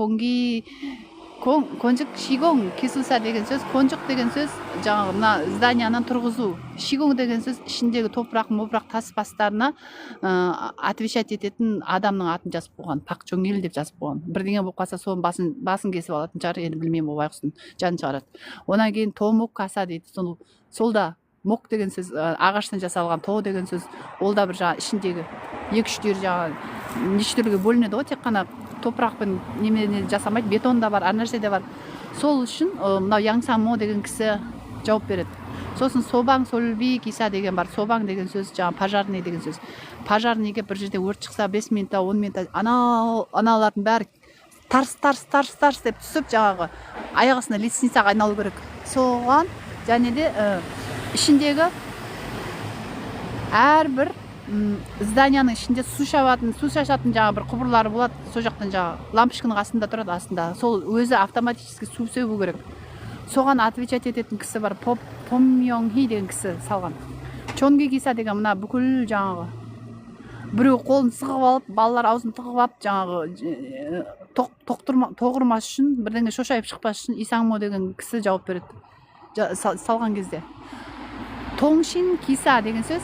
конжук шигон кесулса деген сөз, конжук деген сөз жаңағы мына зданиянан тұрғызу. Шигон деген сөз ішіндегі топырақ, мопырақ тас бастарына отвечать ететін адамның атын жазып қойған. Пак Чоңил деп жазып қойған. Бірдеңе болып қалса соның басын кесіп алатын шығар, енді білмеймін, ол байқұстың жанын шығарады. Онан кейін томук каса дейді. Сол да мок деген сөз ағаштан жасалған, то деген сөз ол да бір жаңағы ішіндегі 2-3 жаңағы неше түрліге бөлінеді ғой, тек қана топырақпен немене жасамайды, бетон да бар, ар нәрсе де бар. Сол үшін мынау Яңсамо деген кісі жауап береді. Сосын Собаң Солби Киса деген бар. Собаң деген сөз жаңағы пожарный деген сөз. Пожарныйге бір жерде өрт шықса 5 минутта, 10 минутта аналардың бәрі тарс деп түсіп жаңағы аяқ астына лестницаға айналу керек. Соған және де ішіндегі әрбір зданияның ішінде су шашатын жаңағы бір құбырлары болады. Сол жақтан жаңағы лампочканың астында тұрады, астында. Сол өзі автоматически су сөгу керек. Соған отвечать ететін кісі бар. Поммёңхи деген кісі салған. Чонги Киса деген мына бүкіл жаңағы біреу қолын сығып алып, балалар аузын тығып алып, жаңағы тоғырмас үшін, бірдеңе шошайып шықпас үшін Исаңмо деген кісі жауап береді. Салған кезде. Тоңшин Киса деген сөз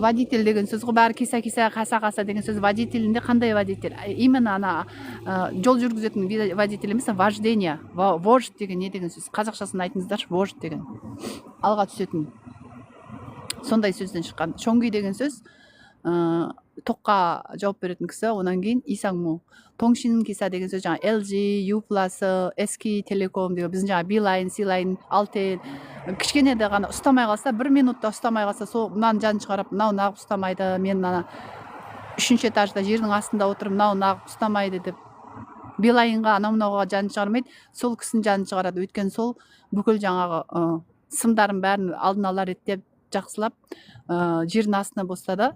водитель деген сөз ғой. Бәрі киса қаса деген сөз. Водителінде қандай водитель? Именно ана жол жүргізетін водитель емес, вождение. Вождь деген не деген сөз? Қазақшасын айтыңыздаршы, вождь деген. Алға түсетін. Сондай сөзден шыққан. Чоңги деген сөз тоққа жауап беретін кісі. Онан кейін Исаңмо. Тоңшин Киса деген сөз жаңа LG, U+, SK Telecom деген біздің жаңа Билайн, Силайн, Алтел кішкене де ғана ұстамай қалса, 1 минутта ұстамай қалса, сол мынаны жанын шығарып, мынау нағып ұстамайды, мен мына 3-ші этажда жердің астында отырып, мынау нағып ұстамайды деп Билайынға, анау-мынауға жанын шығармайды, сол кісінің жанын шығарады. Өйткені сол бүкіл жаңағы сымдарын бәрін алдын ала реттеп, жақсылап, жердің астына болса да,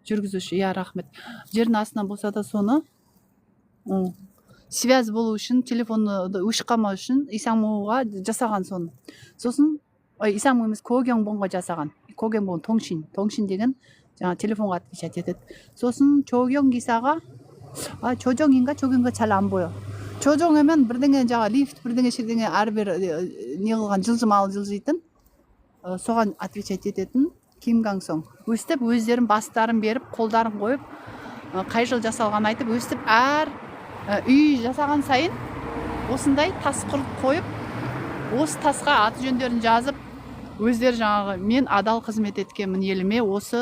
жүргізуші, иә, рахмет. Жердің астына болса да соны связь болу үшін, телефонды өшіп қалмау үшін Исаңмоға жасаған соны. Сосын Исаңмо емес, Когёңбонға жасаған. Когёңбон Тоңшин деген жаңа телефонға отвечать етеді. Сосын Чогёң Кисаға Чожоң인가 Чогёң가 잘 안 보여. Чожоңымен бірдеңе жаңа лифт, бірдеңе шердеңе әрбір не қылған жылжыйтын, соған отвечать ететін Ким Гаңсон. Өстіп өздерін бастарын беріп, қолдарын қойып, қай жыл жасалған айтып, өстіп әр үй жасаған сайын осындай тас құрып қойып, осы тасқа аты жөндерін жазып, өздері жаңағы мен адал қызмет еткенмін еліме, осы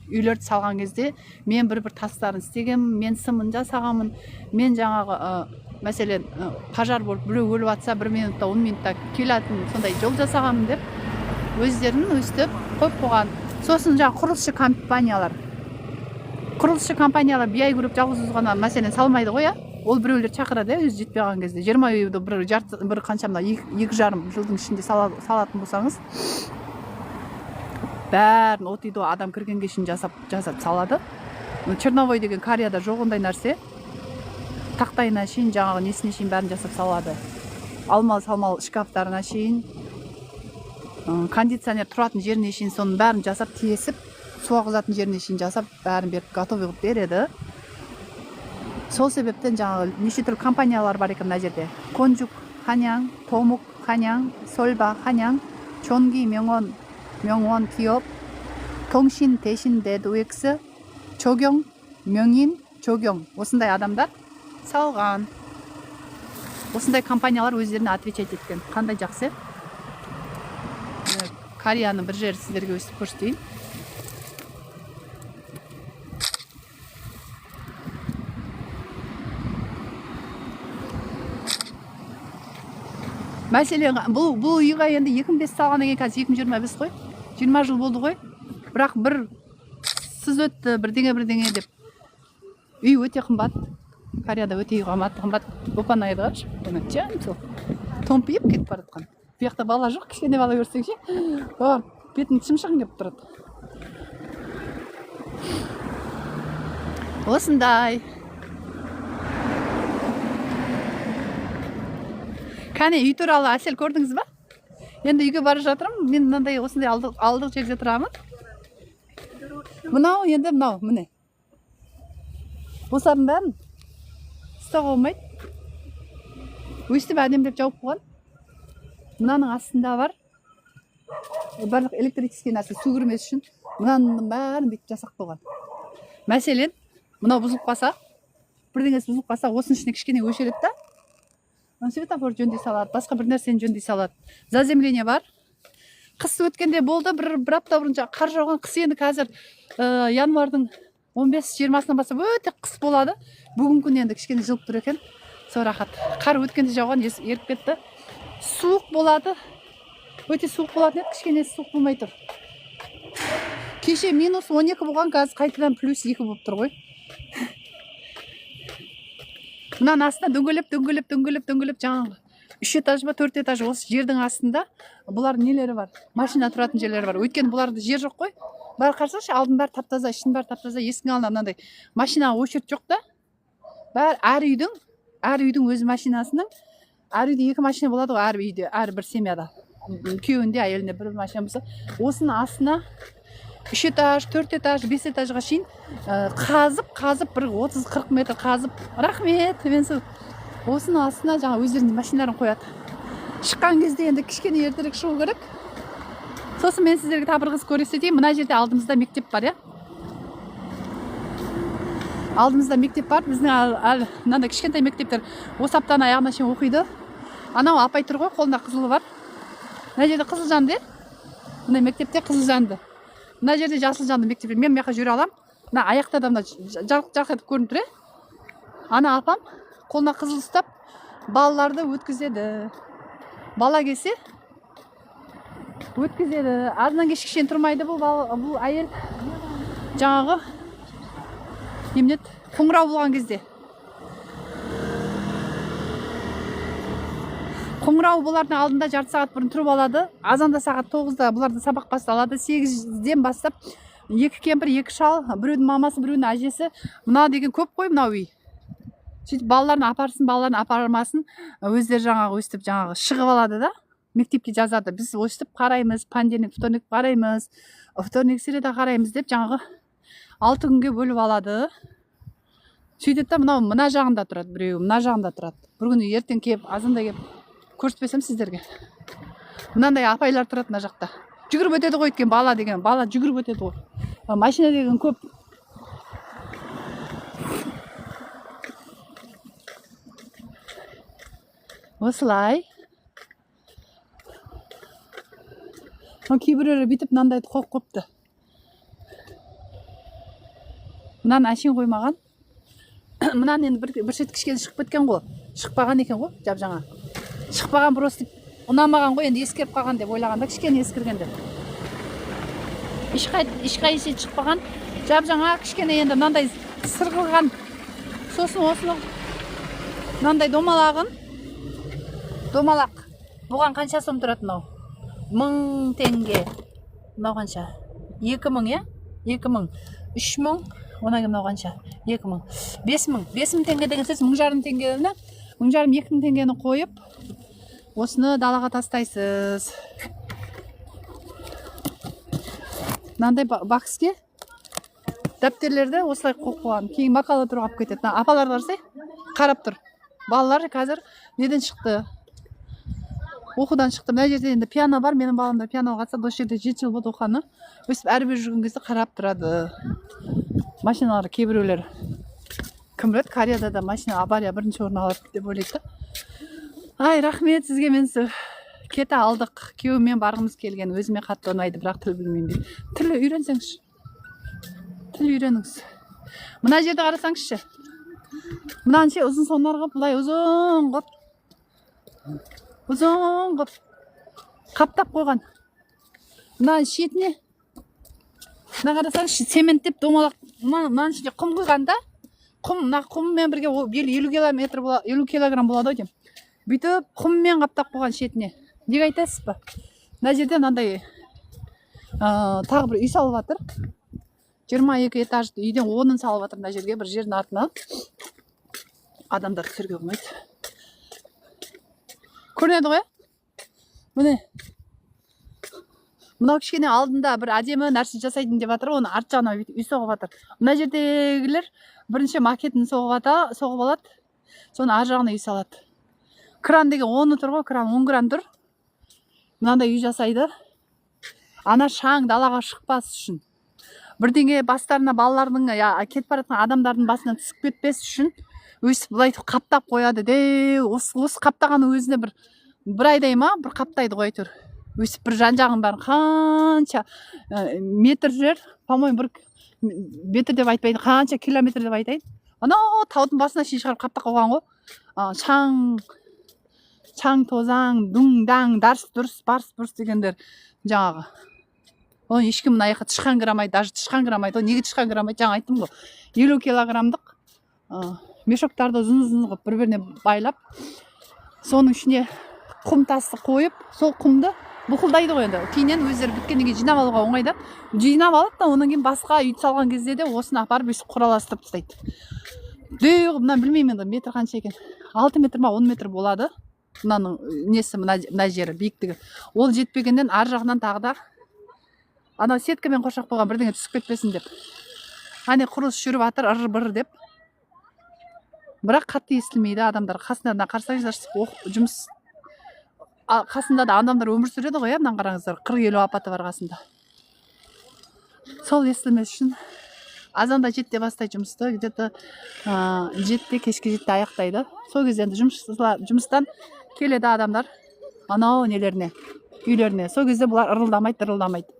үйлерді салған кезде мен бір тастарын істегенмін, мен сымын жасағанмын, мен жаңағы мәселен пожар болып біреу өліп жатса 1 минутта 10 минутта келетін сондай жол жасағанмын деп өздерін өстіп қойып қойған. Сосын жаңағы құрылысшы компаниялар бей көріп жалғыз ғана мәселен салмайды ғой, ол біреулер шақырады, өзі жетпей қалған кезде 20 үйді бір қаншамда 2,5 жылдың ішінде салатын болсаңыз, бәрін от үйді адам кіргенге шейін жасап салады. Черновой деген Кореяда жоқ ондай нәрсе. Тақтайына шейін, жаңағы несіне шейін бәрін жасап салады. Алмал шкафтарына шейін, кондиционер тұратын жеріне шейін соның бәрін жасап тиесіп, су ағызатын жеріне шейін жасап, бәрін беріп готовый қылып береді. Сол себептен жаңағы неше түрлі компаниялар бар екен мына жерде. Конжук Ханяң, Томук Ханяң, Солба Ханяң, Чонги Мёңвон Киоп, Тоңшин Тэшин Дэдуекс, Чогёң, Мёңин Чогёң. Осындай адамдар салған. Осындай компаниялар өздеріне отвечать еткен. Қандай жақсы. Кореяны бір жер сіздерге өстіп көрсетейін. Мәселен, бұл үйға енді 2005 салғаннан кейін қазір 2025 қой. 20 жыл болды ғой. Бірақ бір сыз өтті, бірдеңе деп. Үй өте қымбат. Кореяда өте қымбат. Опанайды қарашы. Томпиып кетіп бара жатқан. Бұяқта бала жоқ, кішкене бала көрсең ше. бетім шымшығын кеп тұрады. Осындай. Кәне үй туралы әсел көрдіңіз ба? Енді үйге бара жатырмын. Мен мынандай осындай алдық жерде тұрамын. Мынау енді мынау міне. Осылардың бәрін ұстауға болмайды. Өстіп әдемілеп жауып қойған. Мынаның астында бар. Барлық электрический нәрсе су кірмес үшін мынаның бәрін бүйтіп жасап қойған. Мәселен, мынау бұзылып қалса, бірдеңесі бұзылып қалса, осының ішіне кішкене өшіреді да. Светофор жөндей салады, басқа бір нәрсені жөндей салады. Заземление бар. Қыс өткенде болды, бір апта бұрын қар жауған. Қыс енді қазір январдың 15-20-сынан бастап өте қыс болады. Бүгін күн енді кішкене жылып тұр екен. Сол рахат. Қар өткенде жауған, еріп кетті. Суық болады. Өте суық болатын еді, кішкене суық болмай тұр. Кеше минус 12 болған, қазір қайтадан плюс 2 болып тұр ғой. Мынаның астында дөңгелеп жаңағы 3 этаж ба 4 этаж осы жердің астында бұлар нелері бар, машина тұратын жерлері бар. Өйткені бұларда жер жоқ қой. Бәрі қарсашы, алдын бәрі таптаза, ішін бәрі таптаза, есіктің алдында мынандай машинаға очередь жоқ та. Бәрі әр үйдің өз машинасының, әр үйде 2 машина болады ғой, әр үйде, әр бір семьяда. Күйеуінде әйелінде бір машина болса, осының астына 3 этаж, 4 этаж, 5 этажға шейін қазып, бір 30-40 метр қазып. Рахмет, менсу. Осының астына жаңа өздерінің машиналарын қояды. Шыққан кезде енді кішкене ертерек шығу керек. Сосын мен сіздерге тағы бір қыз көрсетейін. Мына жерде алдымызда мектеп бар, иә. Алдымызда мектеп бар. Біздің мынандай кішкентай мектептер осы аптаның аяғына шейін оқиды. Анау апай тұр ғой, қолында қызылы бар. Мына жерде қызыл жанды. Мына мектепте қызыл жанды. Мына жерде жасыл жанды мектеп. Мен мына жаққа жүре алам. Мына аяқта да мына жарқ етіп көрініп тұр. Ана апам қолына қызыл ұстап балаларды өткізеді. Бала келсе өткізеді. Азынан кешке тұрмайды бұл әйел. Жаңағы неменет қоңырау болған кезде. Қоңырау болардың алдында жарты сағат бұрын тұрып алады. Азанда сағат 9-да бұларды сабақ басталады. 8-ден бастап 2 кемпір, 2 шал, біреудің мамасы, біреудің әжесі. Мына деген көп қой мынау үй. Сөйтіп балаларын апарсын, балаларын апармасын, өздері жаңағы өстіп жаңағы шығып алады да. Мектепке жазады. Біз өстіп қараймыз, понедельник, вторник қараймыз, вторник, среда қараймыз деп жаңағы 6 күнге бөліп алады. Сөйтіп та мына жағында тұрады, біреу мына жағында тұрады. Бір күні ертең келіп, азанда келіп көрсетпесем сіздерге. Мынандай апайлар тұрады мына жақта. Жүгіріп өтеді ғой өткен бала деген, бала жүгіріп өтеді ғой. Машина деген көп. Осылай. Кейбіреулер бүйтіп мынандайды қойып қойыпты. Мынаны әшейін қоймаған. Мынаны енді бір шет кішкене шығып кеткен ғой. Шықпаған екен ғой, жап жаңа. Шықпаған просто ұнамаған ғой, енді ескеріп қалған деп ойлағанда кішкене ескіргенде. Ешқайсы шықпаған. Жап жаңа кішкене енді мынандай сырғылған. Сосын осыны мынандай домалақ. Бұған қанша сом тұрады мынау? 1000 теңге. Мынау қанша? 2000, е? 2000. 3000. Онан кейін мынау қанша? 2000. 5000. 5000 теңге деген сөз 1500 теңгені, 1500-2000 теңгені қойып, осыны далаға тастайсыз. Мынандай бакске дәптерлерді осылай қойып қойған. Кейін мақала тұрып алып кетеді. Апалар қарасай, қарап тұр. Балалар қазір неден шықты? Оқудан шықты. Мына жерде енді пиано бар. Менің балам да пианоға қатысады. Осы жерде 7 жыл болды оқығаны. Өстіп әрбір жүрген кезде қарап тұрады. Машиналар кейбіреулер. Кім біледі, Кореяда да машина авария бірінші орын алады деп ойлайды. Ай, рахмет сізге, мен кете алдық. Күйеуіммен барғымыз келген. Өзіме қатты ұнайды, бірақ тіл білмеймін. Тіл үйренсеңізші. Тіл үйреніңіз. Мына жерде қарасаңызшы. Мынанша ұзын сонар қып, бұлай ұзын қып қаптап қойған. Мына шетіне мына қарасаңызшы, цементтеп домалақ. Мынаның ішінде құм құйған да. Құммен бірге 50 килограмм болады ғой деймін. Бүйтіп құммен қаптап қойған шетіне. Неге айтасыз ба? Мына жерде мынандай тағы бір үй салып жатыр. 22 этажды үйден 10-ын салып жатыр мына жерге, бір жердің артына. Адамдар түсірге болмайды. Көрінеді ғой? Міне. Мынау кішкене алдында бір әдемі нәрсе жасайтын деп жатыр, оны арт жағына үй соғып жатыр. Мына жердегілер бірінші макетін соғып алады, соны ар жағына үй салады. Кран деген 10 тұр ғой, кран 10 кран тұр. Мынандай үй жасайды. Ана шаң далаға шықпас үшін. Бірдеңе бастарына балалардың, кетіп баратын адамдардың басына түсіп кетпес үшін өсіп бұлайтып қаптап қояды. Осы қаптағаны өзіне бір айдай ма, бір қаптайды ғой әйтеуір. Өсіп бір жан-жағын бәрін қанша метр жер, по-моему, бір метр деп айтпайды, қанша километр деп айтайын. Анау таудың басына шейін шығарып қаптап қойған ғой. Шаң, тозаң, дуң-даң, дарс-дұрс, барс-бұрс дегендер жаңағы. Оны ешкім мына аяққа тышқан кірамайды, даже тышқан кірамайды. Неге тышқан кірамайды? Жаңа айттым ғой. 50 килограммдық мешоктарды ұзын-ұзын қылып бір-біріне байлап, соның ішіне құм тасты қойып, сол құмды бұқылдайды ғой енді. Кейіннен өздері біткеннен кейін жинап алуға оңайды. Жинап алып та, онан кейін басқа үй салған кезде де осыны апарып өйстіп құраластырып тастайды. Мына білмеймін енді метр қанша екен. 6 метр ма 10 метр болады. Мынаның несі, мына жері биіктігі. Ол жетпегеннен ар жағынан тағы да анау сеткамен қоршап қойған бірдеңе түсіп кетпесін деп. Ане құрылыс жүріп жатыр, ыр-бір деп. Бірақ қатты естілмейді адамдар. Қасында қарсаңыздар, жұмыс қасында да адамдар өмір сүреді ғой, мынаны қараңыздар, 40-50 апаты бар қасында. Сол естілмес үшін азанда 7-те бастайды жұмысты, где-то 7-те, кешке 7-те аяқтайды. Сол кезде енді жұмыстан келеді адамдар анау нелеріне, үйлеріне. Сол кезде бұлар ырылдамайды.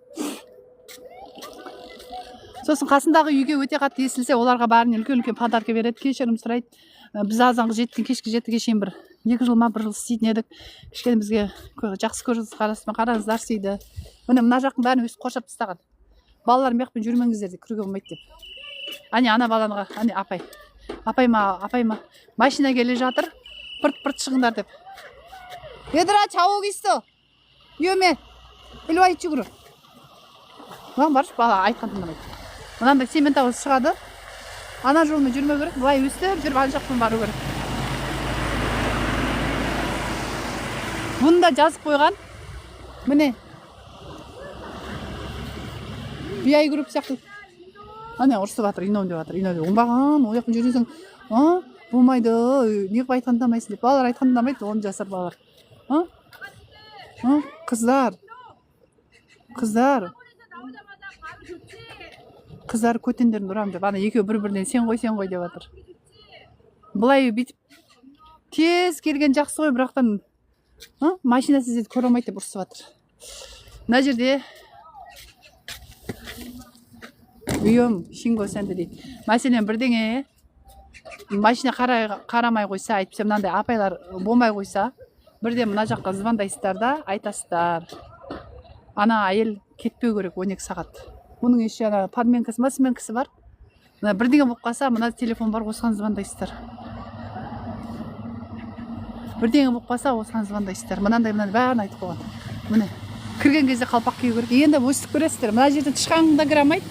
Сосын қасындағы үйге өте қатты естілсе, оларға бәріне үлкен подарка береді, кешірім сұрайды. Біз азанғы кешкі 7-ге шейін 2 жыл ма 1 жыл істейтін едік. Кішкене бізге жақсы қараңыздар дейді. Міне мына жақтың бәрін өсіп қоршап тастаған. Балалар мияқпен жүрмеңіздер деп, кіруге болмайды деп. Ана балаға, апай ма, машина келе жатыр, пырт шығыңдар деп. Едіра, чауық исто. Үйеме, ілу айт жүгірі. Бұған барыш, бала айтқан тыңдамайды. Мынандай цемент ауыз шығады. Ана жолмен жүрмеу керек, бұлай өстіп жүріп ана жақтан бару керек. Бұны да жазып қойған. Міне. Бияй көріп сияқты. Ана ұрсып жатыр, инау деп жатыр. Оңбаған, ол жақын жүресің. Болмайды, неғып айтқан тыңдамайсың деп. Балалар айтқан тыңдамайды, 10 жасар балалар. Қыздар көтендерін ұрам деп, ана екеуі бір-бірінен сен ғой деп жатыр. Бұлай бүйтіп тез келген жақсы ғой, бірақтан машинасыз еді көре алмайды деп ұрсып жатыр. Мына жерде үйім шинго сәнді дейді. Мәселен бірдеңе машина қарамай қойса, айтпаса мынандай апайлар болмай қойса, бірде мына жаққа звондайсыздар да айтасыздар. Ана әйел кетпеу керек 12 сағат. Бұның еші подменкасы, сменкасы бар. Бірдеңе болып қалса, мына телефон бар, осыған звондайсыздар. Бірдеңе болып қалса, осыған звондайсыздар. Мынандай бәрін айтып қойған. Міне, кірген кезде қалпақ кию керек. Енді өстіп көресіздер. Мына жерде тышқан да кірамайды,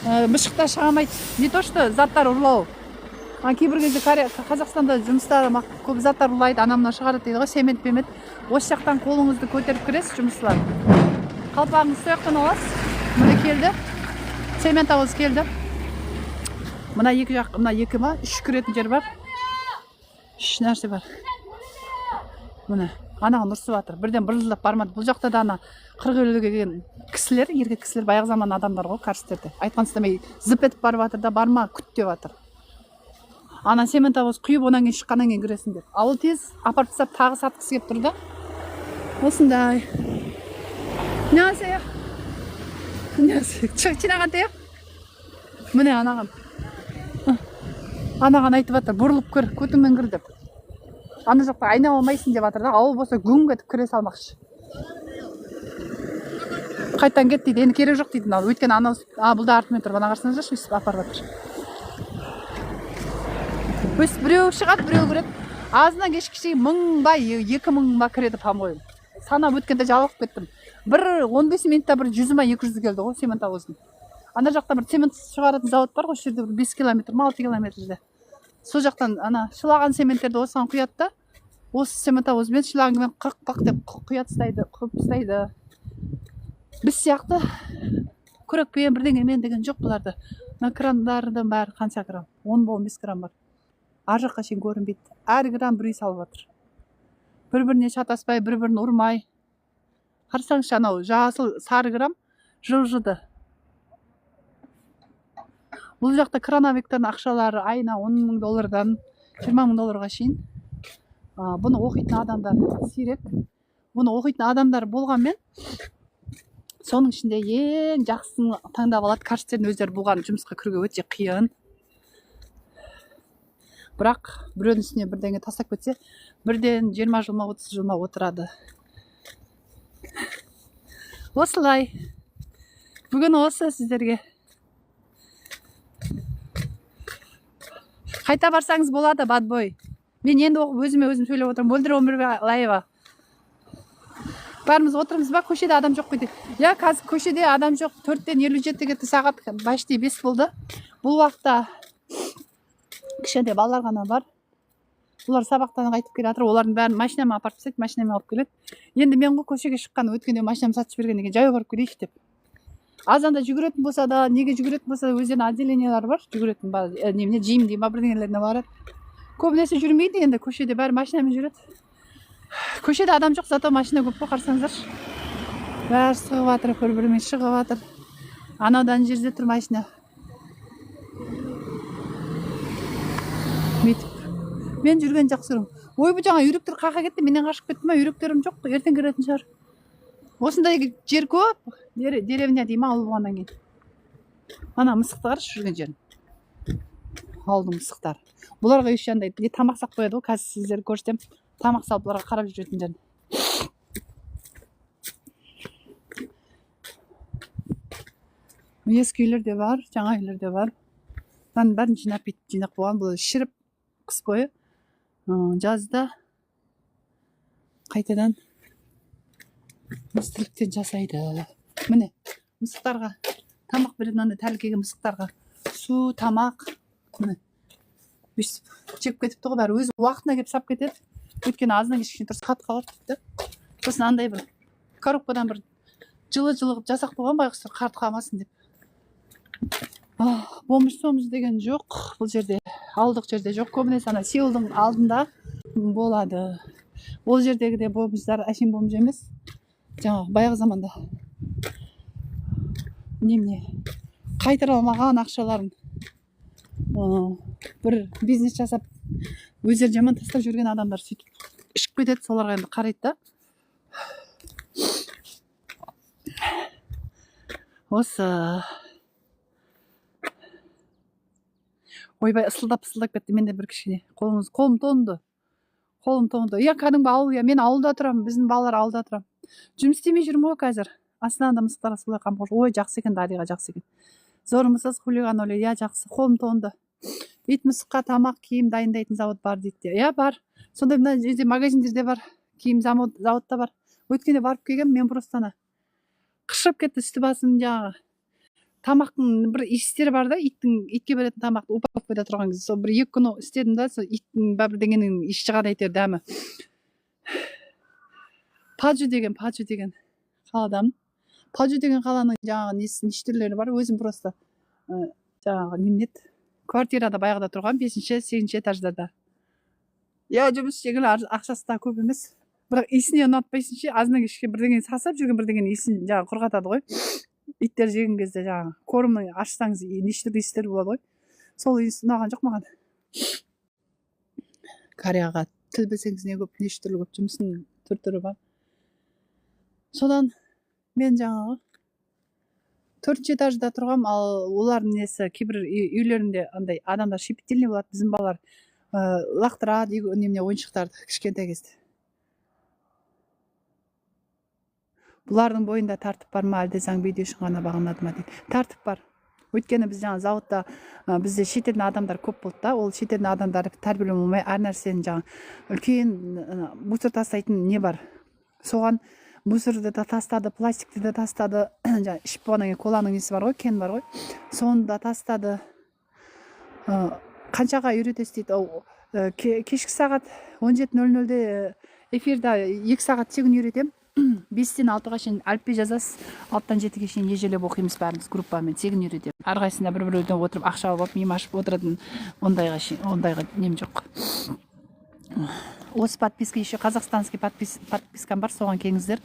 мышық та шығамайды. Не то что заттар ұрлау. Кейбір кезде Қазақстанда жұмыста көп заттар ұрлайды, анамына шығарады дейді ғой, семет-пемет. Осы жақтан қолыңызды көтеріп кіресіз, жұмысшылар. Қалпағыңызды сояқтан аласыз. Міне келді. Цемент ауыз келді. Мына екі жақ, мына екі ма, 3 кіретін жер бар. 3 нәрсе бар. Міне, анаған ұрсып жатыр. Бірден бұрылдап бармады. Бұл жақта да ана 40-50-ге келген кісілер, еркек кісілер, баяғы заман адамдар ғой, карстерде. Айтқан істемей зып етіп барып жатыр да, барма, күт деп жатыр. Ана цемент ауыз құйып, онан кейін шыққаннан кейін кіресің деп. Ауыл тез апарып тастап тағы сатқысы келіп тұр да. Осындай. Чинағанды ек? Міне анаған. Анаған айтып жатыр, бұрылып кір, көтіңмен кір деп. Ана жақта айна алмайсың деп жатыр да, ауыл болса гүң кетіп кіре салмақшы. Қайттан кет дейді, енді керек жоқ дейді. Өйткені анау, бұл да артымен тұрып, ана қарсына жүрші, өйстіп апарып жатыр. Өйстіп біреу шығады, біреу кіреді. Азынан кешкішей 1000 ба, 2000 ба кіреді, по-моему. Санап өткенде жалығып кеттім. бір 15 минутта бір 100 ма 200 келді ғой цементовоздың. Ана жақта бір цемент шығаратын завод бар ғой, осы жерде бір 5 километр ма 6 километрде. Сол жақтан ана шылаған цементтерді осыған құяды да, осы цементовозбен шлангымен қақ деп құя тастайды, құйып тастайды. Біз сияқты күрекпен бірдеңемен деген жоқ бұларда. Мына крандардың бәрі қанша грамм? 10-15 грамм бар. Ар жаққа шейін көрінбейді. Әр грамм бір үй салып жатыр. Бір-біріне шатаспай, бір-бірін ұрмай. Қарасаңызшы, анау жасыл сары грамм жылжыды. Бұл жақта крановиктің ақшалары айына 10 мың доллардан 20 мың долларға шейін. Бұны оқитын адамдар сирек. Бұны оқитын адамдар болғанмен, соның ішінде ең жақсысын таңдап алады. Каштердің өздері болған жұмысқа кіруге өте қиын. Бірақ біреудің үстіне бірдеңе тастап кетсе, бірден 20 жылма 30 жылма отырады. Осылай. Бүгін осы сіздерге. Қайта барсаңыз болады, бадбой. Мен енді оқып өзім сөйлеп отырмын. Мөлдір Омирбаева. Барымыз отырмыз ба? Көшеде адам жоқ қойды. Я, қазір көшеде адам жоқ. 4-тен 57-ге сағат башти 5 болды. Бұл уақытта кішкентай балалар ғана бар. Олар сабақтан қайтып келе жатыр. Олардың бәрін машинама апарып тастайды, машинама алып келеді. Енді мен ғой көшеге шыққан, өткенде машинам сатып берген деген жаяу барып келейік деп. Азанда жүгіретін болса да, неге жүгіретін болса да, өздерінің отделениялары бар. Жүгіретін немене, жим дейм, бірдеңелеріне барады. Көбінесе жүрмейді, енді көшеде бәрі машинамен жүреді. Көшеде адам жоқ, зато машина көп қой, қарасаңыздаршы. Бәрі шығып жатыр, бір-бірімен шығып жатыр. Анаудан жерде тұр машина. Мен жүрген жақсы көрем. Ой, бұл жаңа үйректер қақа кетті, менен қашып кетті ма? Үйректерім жоқ, ертең кіретін шығар. Осындай жер көп, деревня дейм, ауыл болғаннан кейін. Ана мысықты қарашы жүрген жерін. Ауылдың мысықтары. Бұларға еш жандай тамақ сап қояды ғой, қазір сіздер көрсетем. Тамақ салып бұларға қарап жүретін жерін. Ескі үйлер де бар, жаңа үйлер де бар. Бәрін жинақ болған, бұл шіріп қыс бойы. Жазда қайтадан мұстіліктен жасайды. Міне, мысықтарға тамақ береді, андай тәлкегі мысықтарға. Су, тамақ. Міне. Жеп кетіпті ғой, бәрі өз уақытына кеп сап кетеді. Өйткені азынан кешкішін тұрсы қат қалады. Сосын андай бір коробкадан бір жылы-жылығып жасақ болған байғыстар қарт қалмасын деп. Бомж деген жоқ бұл жерде. Ауылдық жерде жоқ. Көбінесе ана Сеулдың алдында болады. Ол жердегі де бомждар әшейін бомж емес. Жаңа баяғы заманда немене қайтарылмаған ақшаларын бір бизнес жасап өздері жаман тастап жүрген адамдар сөйтіп ішіп кетеді, соларға енді қарайды да. Осы ойбай ысылдап кетті, менде бір кішкене қолым тоңды. Я кәдімгі ауыл, я мен ауылда тұрамын, біздің балалар ауылда тұрам. Жұмыс істемей жүрмін ғой қазір. Астанада мысықтарға солай қамқор. Ой, жақсы екен, Дариға жақсы екен. Зорымысыз хулиган ойлайды, я жақсы, қолым тоңды. Ит мысыққа тамақ, киім дайындайтын завод бар дейді. Я бар. Сондай мына жерде магазиндерде бар, киім заводта бар. Өткенде барып келгем, мен просто қышып кетті үсті басым жаңағы. Тамақтың бір иістері бар да, итке беретін тамақты упаковкада тұрған кезде. Сол бір 2 күн істедім да, сол иттің бірдеңенің иіс шығады әйтеуір дәмі. Паджу деген қаладамын. Паджу деген қаланың жаңағы неше түрлері бар. Өзім просто жаңағы неменеді, квартирада баяғыда тұрған 5-8 этаждарда. Я жұмыс істеген ақшасы да көп емес. Бірақ иісіне ұнатпайсың, азынан кешке бірдеңені сасап жүрген бірдеңенің иісін жаңағы құрғатады ғой. Иттер жеген кезде жаңағы корымны ашсаңыз неше түрлі иістер болады ғой. Сол иіс ұнаған жоқ маған. Кореяға тіл білсеңіз не көп, неше түрлі көп жұмыстың түр-түрі бар. Содан мен жаңағы 4 этажда тұрғам, ал олардың несі кейбір үйлерінде андай адамдар шепетильный болады. Біздің балалар лақтырады немене ойыншықтарды кішкентай кезде. Бұлардың бойында тәртіп бар ма, әлде заң бейде үшін ғана бағынады ма дейді. Тәртіп бар. Өйткені біз жаңа зауытта бізде шетелдің адамдар көп болды да, ол шетелдің адамдар тәрбиелі болмай, әр нәрсені жаңа үлкен мусор тастайтын не бар. Соған мусорду да тастады, пластикти да тастады. Жана ишип болгондон кийин коланын неси бар го, кен бар го. Сону да тастады. Канчага үйрөтөсүз дейт. Кечки саат 17:00 эфирде 2 саат тегин үйрөтөм. 5-тен 6-га чейин алфавит жазасыз. 6-тан 7-ге чейин эжелеп окуйбуз баарыбыз группа менен тегин үйрөтөм. Ар кайсында бири-бирөөдөн отуруп акча алып мийим ашып отуратын ондайга нем жок. Осы подписка еще казахстанский подпискам бар, соған келіңіздер.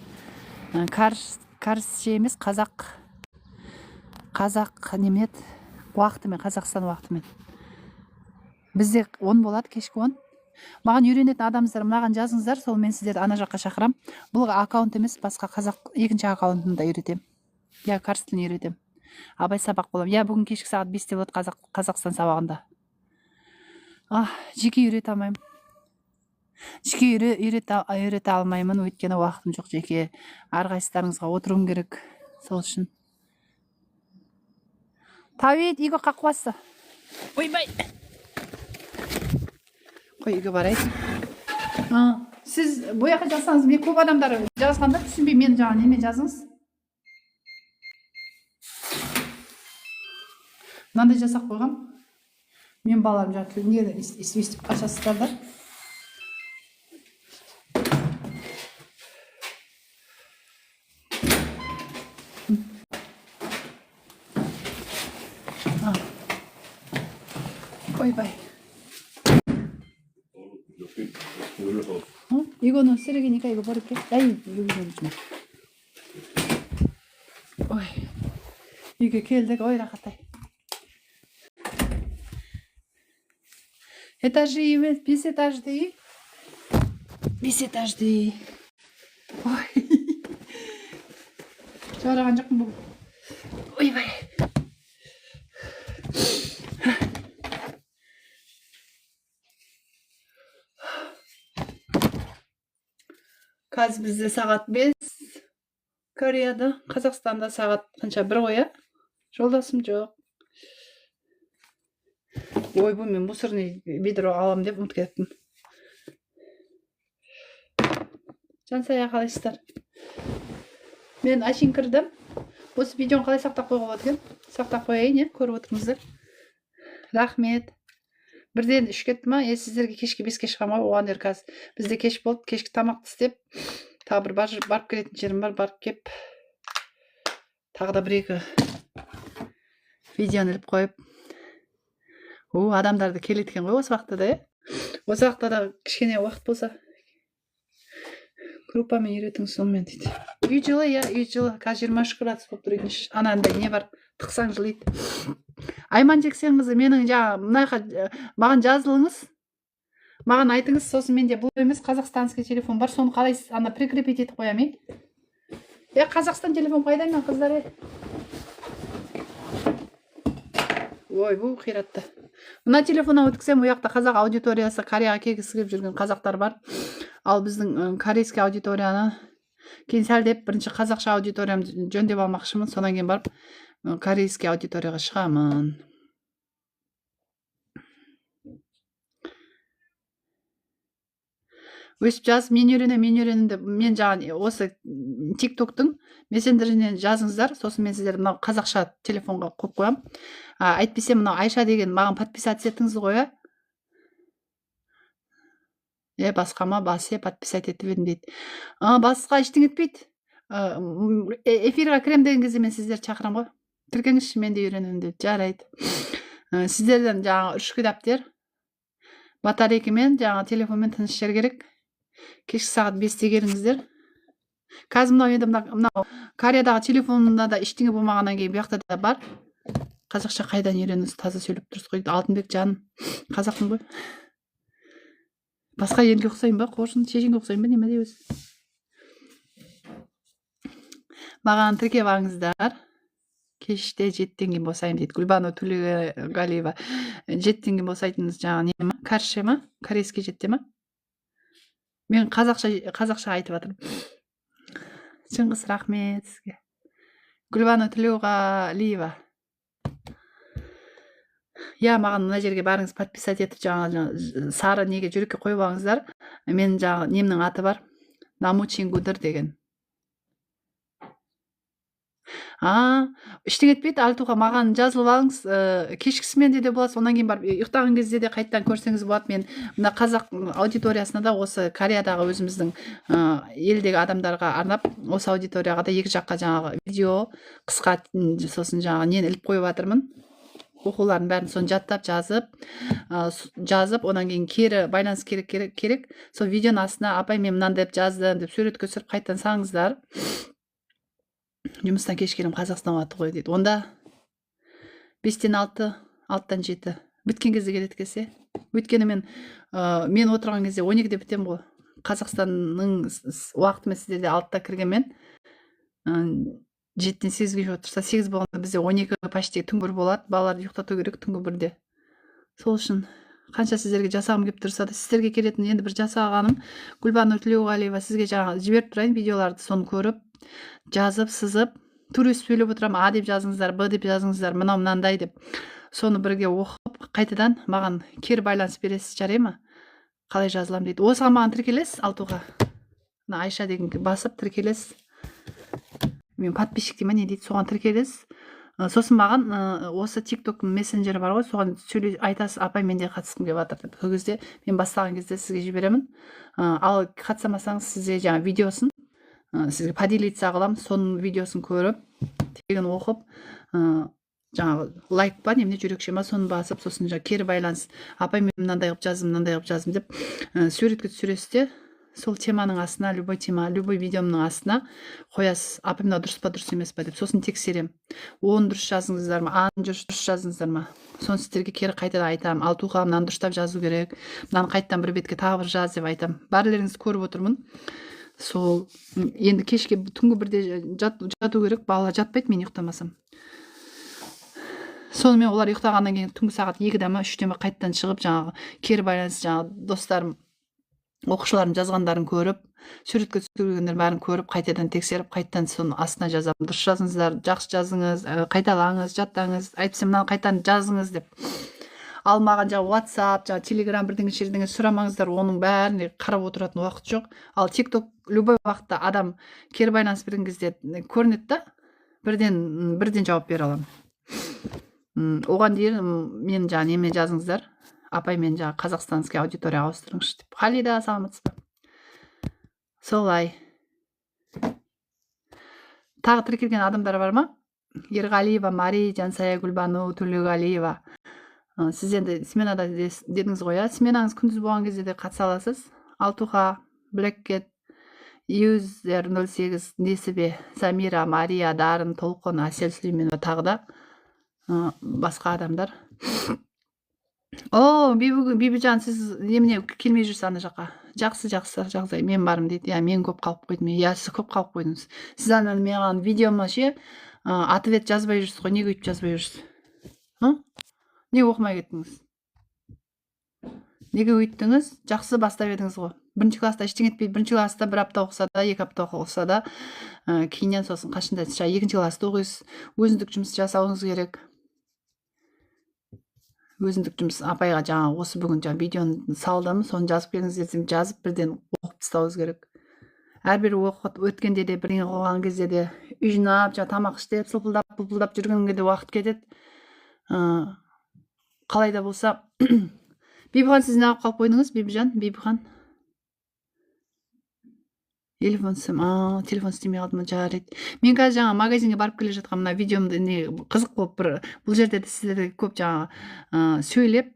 Карсше емес, қазақ немет уақытымен, Қазақстан уақытымен. Бізде 10 болады, кешкі 10. Маған үйренетін адамыздар мынаған жазыңыздар, сол мен сіздерді ана жаққа шақырам. Бұл аккаунт емес, басқа қазақ екінші аккаунтында үйретем. Я карс тілін үйретем. Абай сабақ болам. Я бүгін кешкі сағат 5-те болады Қазақстан сабағында. Жеке үйрете алмаймын. Жеке үйрете алмаймын, өйткені уақытым жоқ жеке. Әрқайсыларыңызға отыруым керек. Сол үшін. Тавид, үйге қақпасы. Ойбай. Қой, үйге барайық. Сіз бояққа жазсаңыз, мен көп адамдар жазғанда түсінбей, мен жаңа немен жазыңыз. Мынандай жасақ қойғам. Мен баларым жаңа тіліне естіп қашасыздар да. Ойбай. 이거는 쓰레기니까 이거 버릴게. 아이, 여기 좀. 어이, 이게 келдек ойра қатай. Этажи емес, 5 этажды. 5 этажды. Ой. Жараған жоқпын бұл. Ойбай. Қазір бізде сағат 5. Кореяда, Қазақстанда сағат қанша 1 қоя. Жолдасым жоқ. Ой, бұл мен мусорный ведро алам деп ұмытып кеттім. Жансая қалайсыздар? Мен ашин кірдім. Осы видеоны қалай сақтап қойға болады екен? Сақтап қояйын, көріп отырыңыздар. Рахмет. Бірден 3 кетті ма? Сіздерге кешке 5-ке шығам ғой, оған қазір. Бізде кеш болды, кешкі тамақты істеп, тағы бір барып келетін жерім бар, барып кеп. Тағы да 1-2 видеоны іліп қойып. Адамдарды келеткен ғой осы уақытта да, Осы уақытта да кішкене уақыт болса. Группамен үйретіңіз сонымен дейді. Үй жылы, үй жылы. Қазір 23 градус болып тұр екен. Анандай не бар, тықсаң жылайды. Айман Жексен қызы, менің маған жазылыңыз. Маған айтыңыз, сосын менде бұл емес қазақстанский телефон бар. Соны қалай ана прикрепить етіп қоямын. Қазақстан телефон қайда мен қыздар? Ой, бұл қиратты. Мына телефоннан өткізсем, ол жақта қазақ аудиториясы, Кореяға келгісі келіп жүрген қазақтар бар. Ал біздің корейский аудиторияны кейін сәлдеп бірінші қазақша аудиториямды жөндеп алмақшымын. Сонан кейін барып корейский аудиторияға шығамын. Өсіп жаз, мен үйренем деп, мен жаңа осы тиктоктың мессенджерінен жазыңыздар, сосын мен сіздерді мынау қазақша телефонға қойып қоям. Айтпесе мынау Айша деген маған подписаться етіңіз ғой. Басқама басе подписать етіп едім дейді. Басқа ештеңе етпейді. Эфирға кірем деген кезде мен сіздерді шақырам ғой. Тіркеңізші, мен де үйренемін деп жарайды. Сіздерден жаңа 3 кітаптер батарейкамен, жаңа телефонмен тыныш жер керек. Кешкі сағат 5-те келіңіздер. Қазір мынау Кореядағы телефонында да ештеңе болмағаннан кейін бұяқта да бар. Қазақша қайдан үйреніңіз, таза сөйлеп тұрсыз ғой. Алтынбек жаным, қазақпын ғой. Басқа елге ұқсайын ба, қоршын шешенге ұқсайын ба, неме дейбіз. Маған тіркеп алыңыздар. Кеште 7-тен кейін босайым дейді. Гүлбану Төлеғалиева. 7-тен кейін босайтыныз жаңа не ма? Карше ма? Корейский 7-те ма? Мен қазақша айтып жатырмын. Шыңғыс, рахмет сізге. Гүлбану Төлеғалиева. Маған мына жерге барыңыз, подписать етіп жаңа сары неге жүрекке қойып алыңыздар. Мен жаңа немнің аты бар. Наму Чингудыр деген. Ештеңе етпейді. Алтуға маған жазылып алыңыз. Кешкісімен де боласыз. Онан кейін барып ұйықтаған кезде де қайтадан көрсеңіз болады. Мен мына қазақ аудиториясына да осы Кореядағы өзіміздің елдегі адамдарға арнап осы аудиторияға да екі жаққа жаңағы видео қысқа сосын жаңағы нені іліп қойып жатырмын. Оқуларын бәрін соны жаттап жазып, онан кейін кері байланыс керек. Сол видеоның астына апай мен мынандай деп жаздым деп суретке түсіріп қайтадан салыңыздар. Жұмыстан кеш келем Қазақстан уақыты ғой дейді. Онда 5-тен 6, 6-тан 7 біткен кезде келеді келсе. Өйткені мен отырған кезде 12-де бітем ғой. Қазақстанның уақытымен сіздерде 6-та кіргенмен 7-тен 8-ге отырса 8 болғанда бізде 12 почти түнгі 1 болады. Балаларды ұйықтату керек түнгі 1-де. Сол үшін қанша сіздерге жасағым келіп тұрса да, сіздерге келетін енді бір жасағаным Гүлбанур Тілеуғалиева сізге жаңа жіберіп тұрайын видеоларды, соны көріп, жазып, сызып, тура сөйлеп отырамын. А деп жазыңыздар, Б деп жазыңыздар, мынандай деп. Соны бірге оқып, қайтадан маған кері байланыс бересіз, жарай ма? Қалай жазылам дейді. Осыған маған тіркелесіз, Алтуға. Мына Айша деген басып тіркелесіз. Мен подписчик деймін, не дейді, соған тіркелесіз. Сосын маған осы TikTok мессенджері бар ғой, соған айтасыз, апай менде қатысқым келіп жатыр деп. Сол кезде мен бастаған кезде сізге жіберемін. Ал қатысамасаңыз сізге жаңа видеосын сізге поделиться қыламын, соның видеосын көріп, тегін оқып, жаңағы лайк па немене жүрекше ма соны басып, сосын жаңа кері байланыс, апай мен мынандай қылып жаздым деп суретке түсіресіз де, сол теманың астына, любой тема, любой видеомның астына қоясыз. Апай мына дұрыс па, дұрыс емес па деп. Сосын тексерем. 10 дұрыс жазыңыздар ма, 10 дұрыс жазыңыздар ма. Соны сіздерге кері қайтадан айтамын. Алтуға мынаны дұрыстап жазу керек. Мынаны қайтадан бір бетке тағы бір жаз деп айтамын. Барларыңызды көріп отырмын. Сол енді кешке түнгі 1-де жату керек. Балалар жатпайды мен ұйықтамасам. Сонымен олар ұйықтағаннан кейін түнгі сағат 2-де ма, 3-де ма қайтадан шығып жаңағы кері байланыс, жаңағы достарым, оқушыларым жазғандарын көріп, суретке түсіргендерін бәрін көріп, қайтадан тексеріп, қайтадан соны астына жазамын. Дұрыс жазыңыздар, жақсы жазыңыз, қайталаңыз, жаттаңыз, айтсам мынаны қайтадан жазыңыз деп. Ал маған жаңағы WhatsApp, жаңағы Telegram бірдеңе сұрамаңыздар, оның бәріне қарап отыратын уақыт жоқ. Ал TikTok любой уақытта адам кері байланыс берген кезде көрінеді да, бірден жауап бере аламын. Оған дейін мен жаңағы немен жазыңыздар. Апай мен жаңағы қазақстанский аудиторияға ауыстырыңызшы деп. Халида, саламатсыз ба? Солай. Тағы тіркелген адамдар бар ма? Ерғалиева, Мари, Жансая, Гүлбану, Төлеуғалиева. Сіз енді сменада дедіңіз ғой, сменаңыз күндіз болған кезде де қатыса аласыз. Алтуға, Blackcat, User 08, Несібе, Самира, Мария, Дарын, Толқын, Асел Сүлейменова, тағы да басқа адамдар. Бибіжан, сіз немене келмей жүрсіз ана жаққа? Жақсы, жағдай, мен барым дейді. Мен көп қалып қойдым. Сіз көп қалып қойдыңыз. Сіз ана маған видеома ответ жазбай жүрсіз ғой, неге өйтіп жазбай жүрсіз? Не оқымай кеттіңіз? Неге өйттіңіз? Жақсы бастап едіңіз ғой. Бірінші класста ештеңе етпейді. Бірінші класста 1 апта оқыса да, 2 апта оқыса да, кейіннен сосын қашында екінші класста оқисыз. Өзіндік жұмыс жасауыңыз керек. Өзіндік жұмыс, апайға жаңа осы бүгін жаңа видеоны салдым, соны жазып келіңіз десем, жазып бірден оқып тастауыңыз керек. Әрбір уақыт өткенде де, бірдеңе қойған кезде де, үй жинап, жаңа тамақ істеп, сылпылдап жүргенге де уақыт кетеді. Қалай да болса, Бибіхан, сіз неғып қалып қойдыңыз, Бибіжан, Бибіхан? Телефон істемей қалды ма, жарайды. Мен қазір жаңа магазинге барып келе жатқан мына видеомды қызық болып бұл жерде де сіздерге көп жаңа сөйлеп,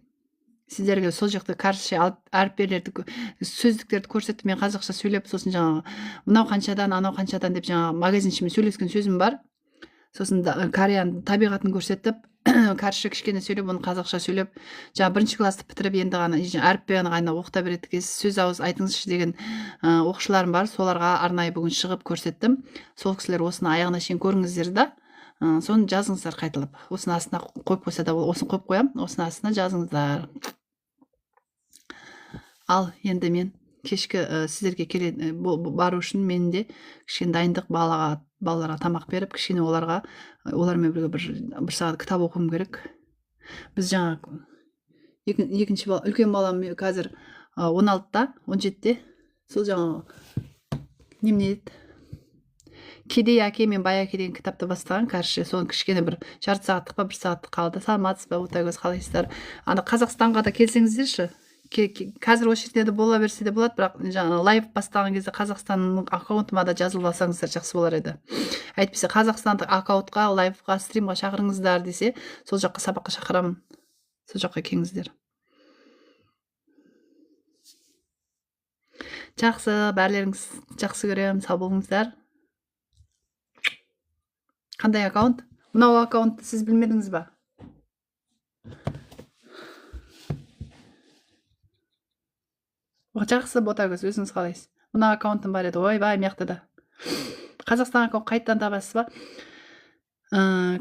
сіздерге сол жақта қарсы әріппелерді, сөздіктерді көрсетіп, мен қазақша сөйлеп, сосын жаңа мынау қаншадан, анау қаншадан деп жаңа магазиншімен сөйлескен сөзім бар. Сосын Кореяның табиғатын көрсетіп, қарсы кішкене сөйлеп, оны қазақша сөйлеп, жаңа 1-ші класты бітіріп, енді ғана әріппені ғана оқыта береді екенсіз, сөз ауыз айтыңызшы деген оқушыларым бар. Соларға арнайы бүгін шығып көрсеттім. Сол кісілер осыны аяғына шейін көріңіздер да, соны жазыңыздар қайталап. Осыны астына қойып қойса да, осыны қойып қоям, осыны астына жазыңыздар. Ал енді мен кешкі сіздерге бару үшін мен де кішкене дайындық, балаларға тамақ беріп, кішкене олармен бірге бір сағат кітап оқуым керек. Біз жаңа екінші үлкен балам қазір 16-та, 17-те, сол жаңа немене еді, кедей әке мен бай әке деген кітапты бастаған, короче, соны кішкене бір жарты сағаттық па, бір сағаттық қалды. Саламатсыз ба, Ботагөз, қалайсыздар? Ана Қазақстанға да келсеңіздерші. Қазір осы жерде де бола берсе де болады, бірақ жаңа лайв бастаған кезде Қазақстанның аккаунтыма да жазылып алсаңыздар жақсы болар еді. Әйтпесе Қазақстандық аккаунтқа, лайвға, стримға шақырыңыздар десе, сол жаққа сабаққа шақырамын. Сол жаққа келіңіздер. Жақсы, бәрлеріңіз жақсы көремін, сау болыңыздар. Қандай аккаунт? Мынау аккаунтты сіз білмедіңіз ба? Жақсы, Ботагөз, өзіңіз қалайсыз? Мына аккаунтым бар еді, ойбай, мияқта да. Қазақстан аккаунт қайттан табасыз ба?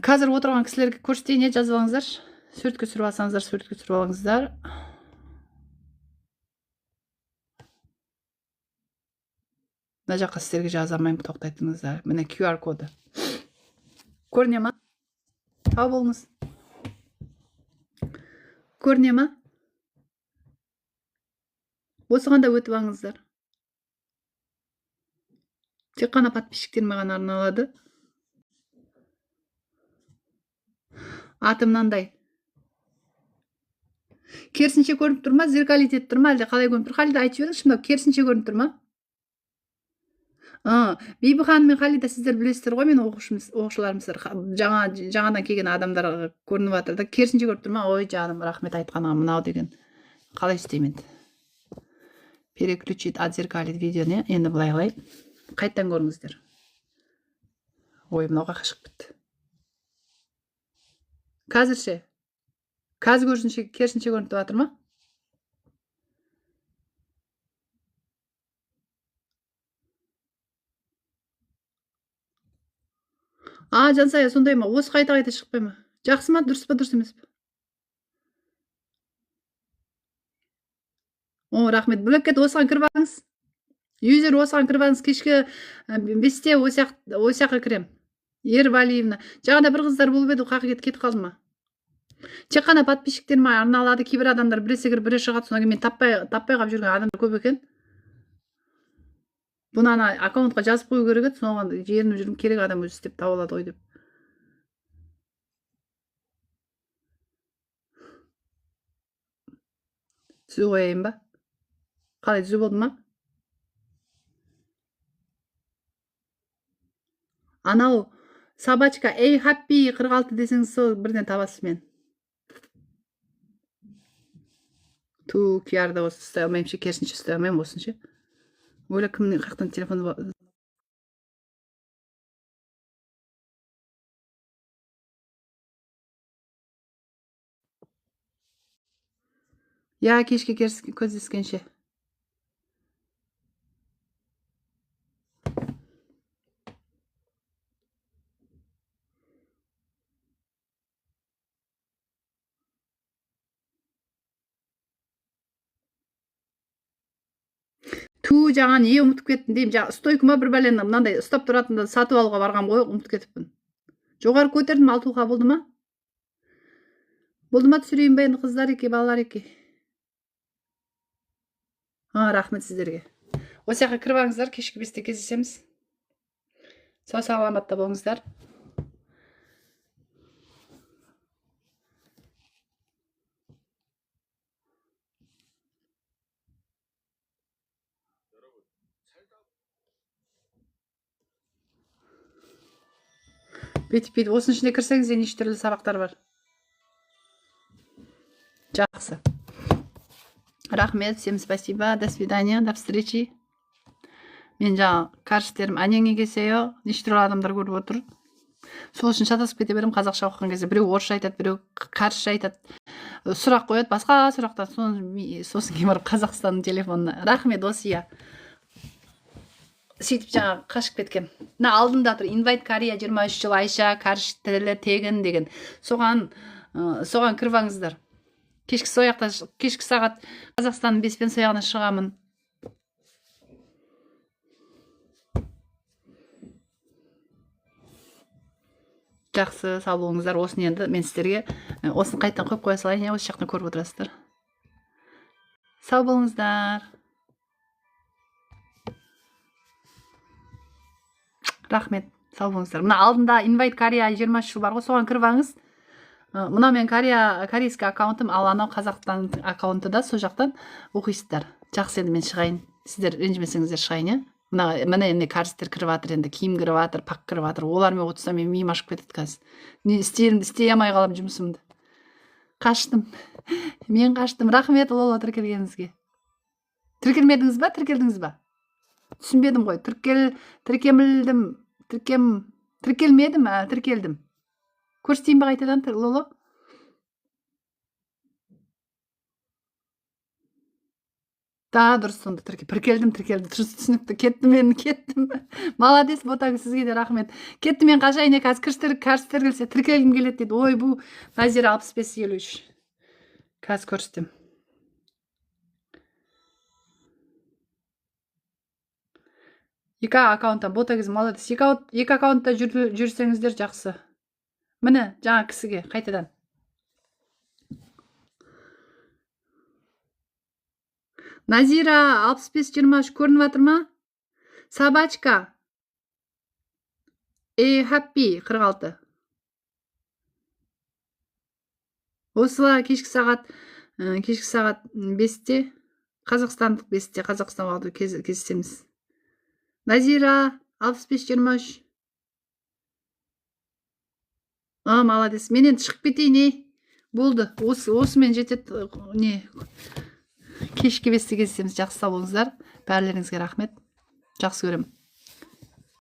Қазір отырған кісілерге көрсетейін, жазып алыңыздар. Суретке түсіріп алсаңыздар, суретке түсіріп алыңыздар. Мына жаққа сіздерге жаза алмаймын, тоқтайтыңыздар. Міне QR коды. Көріне ма? Сау болыңыз. Көріне ма? Осыған да өтіп алыңыздар. Тек қана подписчиктеріме ғана арналады. Аты мынандай. Керісінше көрініп тұр ма? Зеркалитет тұр ма? Әлде қалай көрініп тұр? Халида айтып едіңізші, мынау керісінше көрініп тұр ма? Бибі ханым мен Халида, сіздер білесіздер ғой, мен оқушыларымсыздар. Жаңадан келген адамдар көрініп жатыр да. Керісінше көрініп тұр ма? Ой, жаным, рахмет айтқаныңа, мынау деген. Қалай істеймін? Переключить, отзеркалить видеоны. Енді былай қалай. Қайттан көріңіздер. Ой, мынауға қашып кетті. Қазірше. Қазір көрсінше, керісінше көрініп жатыр ма? Жансая, сондай ма? Осы қайта шықпай ма? Жақсы ма? Дұрыс па, дұрыс емес пе? Рахмет. Бөлек осыған кіріп алыңыз. Юзер осыған кіріп алыңыз. Кешкі 5-те осяққа кірем. Ервалиевна. Жаңада бір қыздар болып еді, қақы кетіп қалды ма? Тек қана подписчиктеріме арналады. Кейбір адамдар біресе кіріп, біресе шығады. Содан кейін мен таппай қалып жүрген адамдар көп екен. Бұны ана аккаунтқа жазып қою керек еді. Соған жерініп жүрім, керек адам өзі істеп тауып алады ғой деп. Түзу қояйын ба? Қалай, түзу болды ма? Анау собачка, эй, хаппи 46 десеңіз, сол бірден табасыз мен. QR-да осы ұстай алмайым ше, керісінше ұстай алмайым осынше. Өлі кімнің қақтан телефоны бар? Кешке көздескенше. Жаңа не ұмытып кеттім деймін. Жаңа стойкыма бір бәлені мынандай ұстап тұратында сатып алуға барғам ғой, ұмытып кетіппін. Жоғары көтердім, алтуға болды ма? Болды ма, түсірейін ба енді, қыздар еке, балалар еке? Рахмет сіздерге. Осы жаққа кіріп алыңыздар, кешкі 5-те кездесеміз. Сау саламатта болыңыздар. Бүйтіп, осының ішінде кірсеңіз, неше түрлі сабақтар бар. Жақсы. Рахмет, всем спасибо, до свидания, до встречи. Мен жаңа карштерім әнеңе келсе요, неше түрлі адамдар көріп отыр. Сол үшін шатасып кете берем, қазақша оқыған кезде. Біреу орысша айтады, біреу каршша айтады. Сұрақ қояды, басқа сұрақтар. Сосын кейін барып Қазақстанның телефонына. Рахмет, осия. Сөйтіп жаңа қашып кеткем. Мына алдымда тұр, инвайт Корея 23 жыл Айша, карш тілі тегін деген. Соған кіріп алыңыздар. Кешкі сағат Қазақстанның 5-пен сояғына шығамын. Жақсы, сау болыңыздар. Осын енді мен сіздерге осын қайттан қойып қоя салайын, осы жақты көріп отырасыздар. Сау болыңыздар. Рахмет. Сау болыңыздар. Мына алдында Invite Korea 23 жыл бар ғой, соған кіріп алыңыз. Мына мен корейский аккаунтым, ал анау Қазақстан аккаунты да, сол жақтан оқисыздар. Жақсы, енді мен шығайын. Сіздер ренжімесеңіздер шығайын, иә? Мына енді кәрістер кіріп жатыр, енді киім кіріп жатыр, пак кіріп жатыр. Олармен отырсам мен миым ашып кетеді қазір. Не істеймін, істей алмай қалам жұмысымды. Қаштым. Мен қаштым. Рахмет Лола тіркелгеніңізге. Тіркелмедіңіз ба? Тіркелдіңіз ба? Түсінбедім ғой. Тіркелмедім, тіркелдім. Көрсетейін ба қайтадан, Лоло? Да, дұрыс, сонда тіркелдім. Дұрыс түсінікті. Кеттім. Молодец, Ботагүл, сізге де рахмет. Кеттім мен қашайын, қазір кәрістер келсе тіркелгім келеді дейді. Ой, бұл Назира 65-53. Қазір көрсетем. Екі аккаунттан, Ботагүл, молодец. Екі аккаунтта жүрсеңіздер жақсы. Міне, жаңа кісіге қайтадан. Назира 65-23 көрініп жатыр ма? Собачка. Happy 46. Осылай кешкі сағат 5-те, қазақстандық 5-те, Қазақстан уақыты кездесеміз. Назира 65-23. Молодец. Мен енді шығып кетейін, болды. Осымен жетеді, кешкі 5-те кездесеміз. Жақсы, сау болыңыздар. Бәрілеріңізге рахмет. Жақсы көремін.